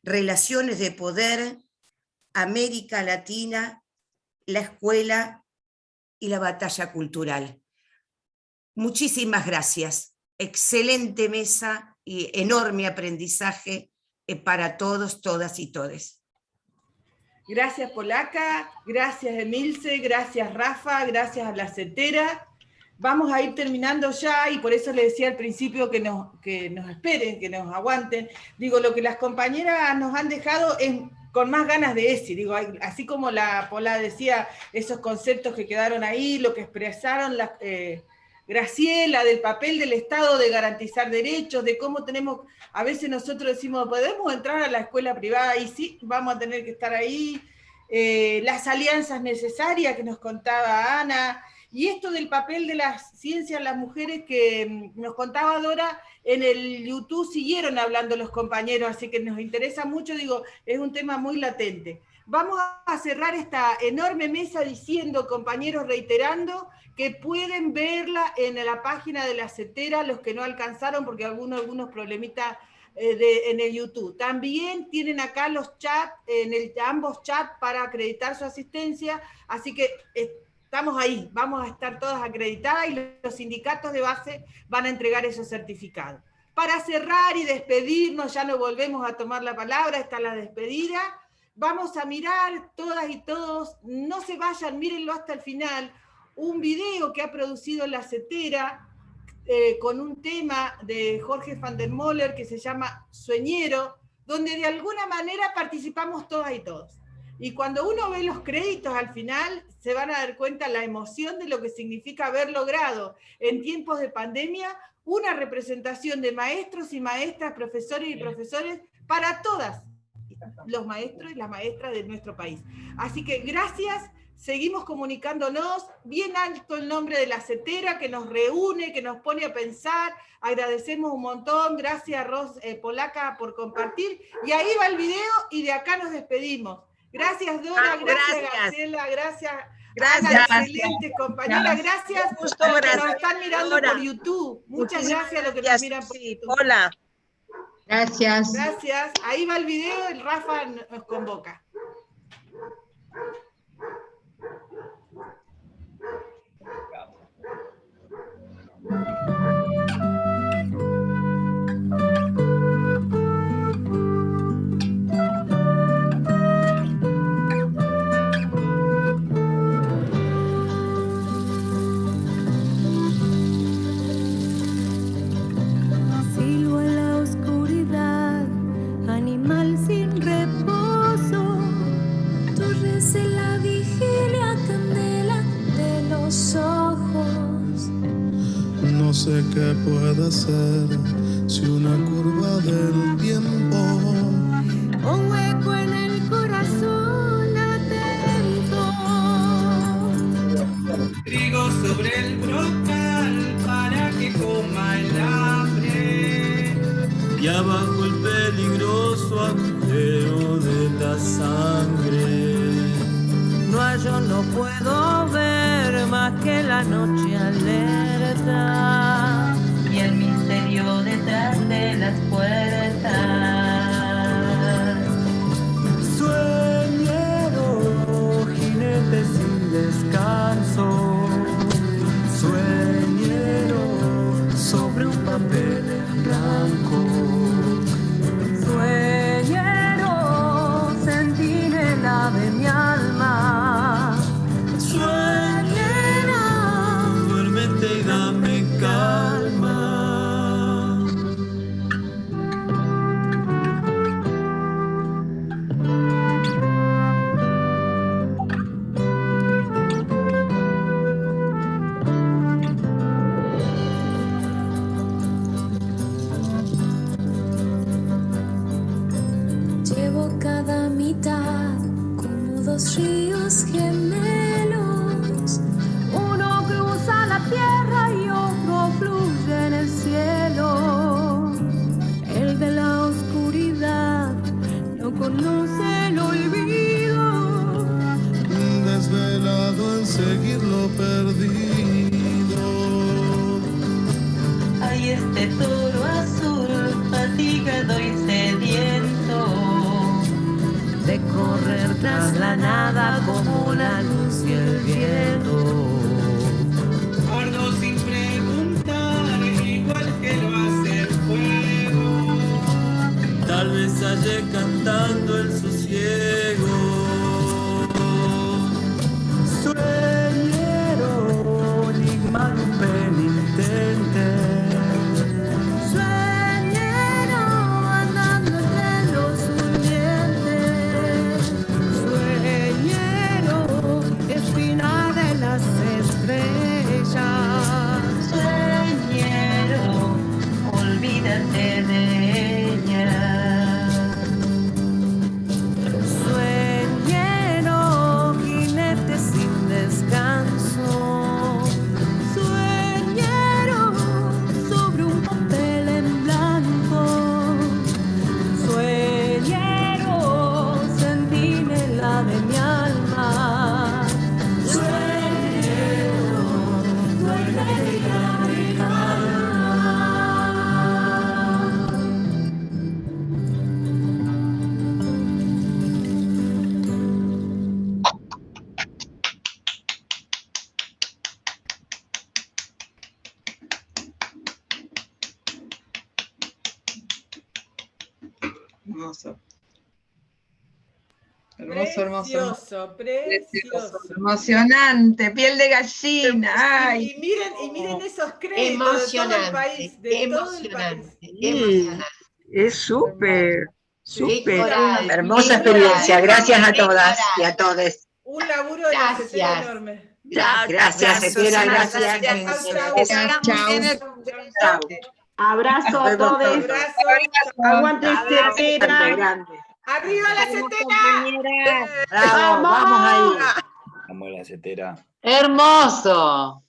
relaciones de poder, América Latina, la escuela y la batalla cultural. Muchísimas gracias. Excelente mesa y enorme aprendizaje para todos, todas y todes. Gracias, Polaca, gracias, Emilce, gracias, Rafa, gracias a la CETERA. Vamos a ir terminando ya, y por eso les decía al principio que nos esperen, que nos aguanten. Digo, lo que las compañeras nos han dejado es con más ganas de decir. Digo, así como la Pola decía, esos conceptos que quedaron ahí, lo que expresaron Graciela, del papel del Estado de garantizar derechos, de cómo tenemos, a veces nosotros decimos, podemos entrar a la escuela privada, y sí, vamos a tener que estar ahí, las alianzas necesarias que nos contaba Ana, y esto del papel de las ciencias, las mujeres que nos contaba Dora, en el YouTube siguieron hablando los compañeros, así que nos interesa mucho, digo, es un tema muy latente. Vamos a cerrar esta enorme mesa diciendo, compañeros, reiterando, que pueden verla en la página de la CETERA, los que no alcanzaron, porque algunos problemitas en el YouTube. También tienen acá los chats, ambos chats para acreditar su asistencia, así que estamos ahí, vamos a estar todas acreditadas y los sindicatos de base van a entregar esos certificados. Para cerrar y despedirnos, ya no volvemos a tomar la palabra, está la despedida. Vamos a mirar todas y todos, no se vayan, mírenlo hasta el final, un video que ha producido la CETERA con un tema de Jorge van der Moller que se llama Sueñero, donde de alguna manera participamos todas y todos. Y cuando uno ve los créditos al final, se van a dar cuenta la emoción de lo que significa haber logrado en tiempos de pandemia una representación de maestros y maestras, profesores y profesores para todas los maestros y las maestras de nuestro país. Así que gracias, seguimos comunicándonos, bien alto el nombre de la CETERA que nos reúne, que nos pone a pensar, agradecemos un montón, gracias Polaca por compartir, y ahí va el video y de acá nos despedimos. Gracias Dora, gracias Graciela, gracias Ana, excelente compañera, gracias a los que nos están mirando por YouTube, muchas gracias a los que nos miran por YouTube. Hola. Gracias. Gracias. Ahí va el video, el Rafa nos convoca. No sé qué puede ser si una curva del tiempo, un hueco en el corazón atento, trigo sobre el brocal para que coma el hambre, y abajo el peligroso agujero de la sangre. Yo no puedo ver más que la noche alerta y el misterio detrás de las puertas. Sueñero, jinete sin descanso, sueñero sobre un papel en blanco, sueñero, centinela de mi alma. Duérmete y dame calma. Llevo cada mitad como dos ríos gemelos, uno cruza la tierra y otro fluye en el cielo. este toro azul, fatigado y sediento, de correr tras la nada como la luz y el viento. Ardo sin preguntar, igual que lo hace el fuego. Tal vez hallé cantando el sosiego. Sueñero, enigma de un penitente. Sueñero andando entre los durmientes. Sueñero, espina de las estrellas. sueñero, olvídate de ella. Sueñero, jinete sin descanso. Sueñero, sobre un papel en blanco. Sueñero, centinela de mi alma. Sueñero, duérmete ya de calma. Hermoso. Hermoso, hermoso. Precioso. Emocionante, piel de gallina. Ay. Y miren esos créditos de todo el país. De todo el país. Emocionante. Es súper, súper. coral, Hermosa qué experiencia. coral, Gracias a qué todas coral. y a todos. Un laburo de la Gracias. CETERA enorme. Gracias, Estela, gracias. Chau. Abrazo a todos. Abrazo. Aguante CETERA. Grande. ¡Arriba la CETERA! Bravo, vamos ahí. Vamos a la CETERA. Hermoso.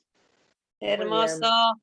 Hermoso.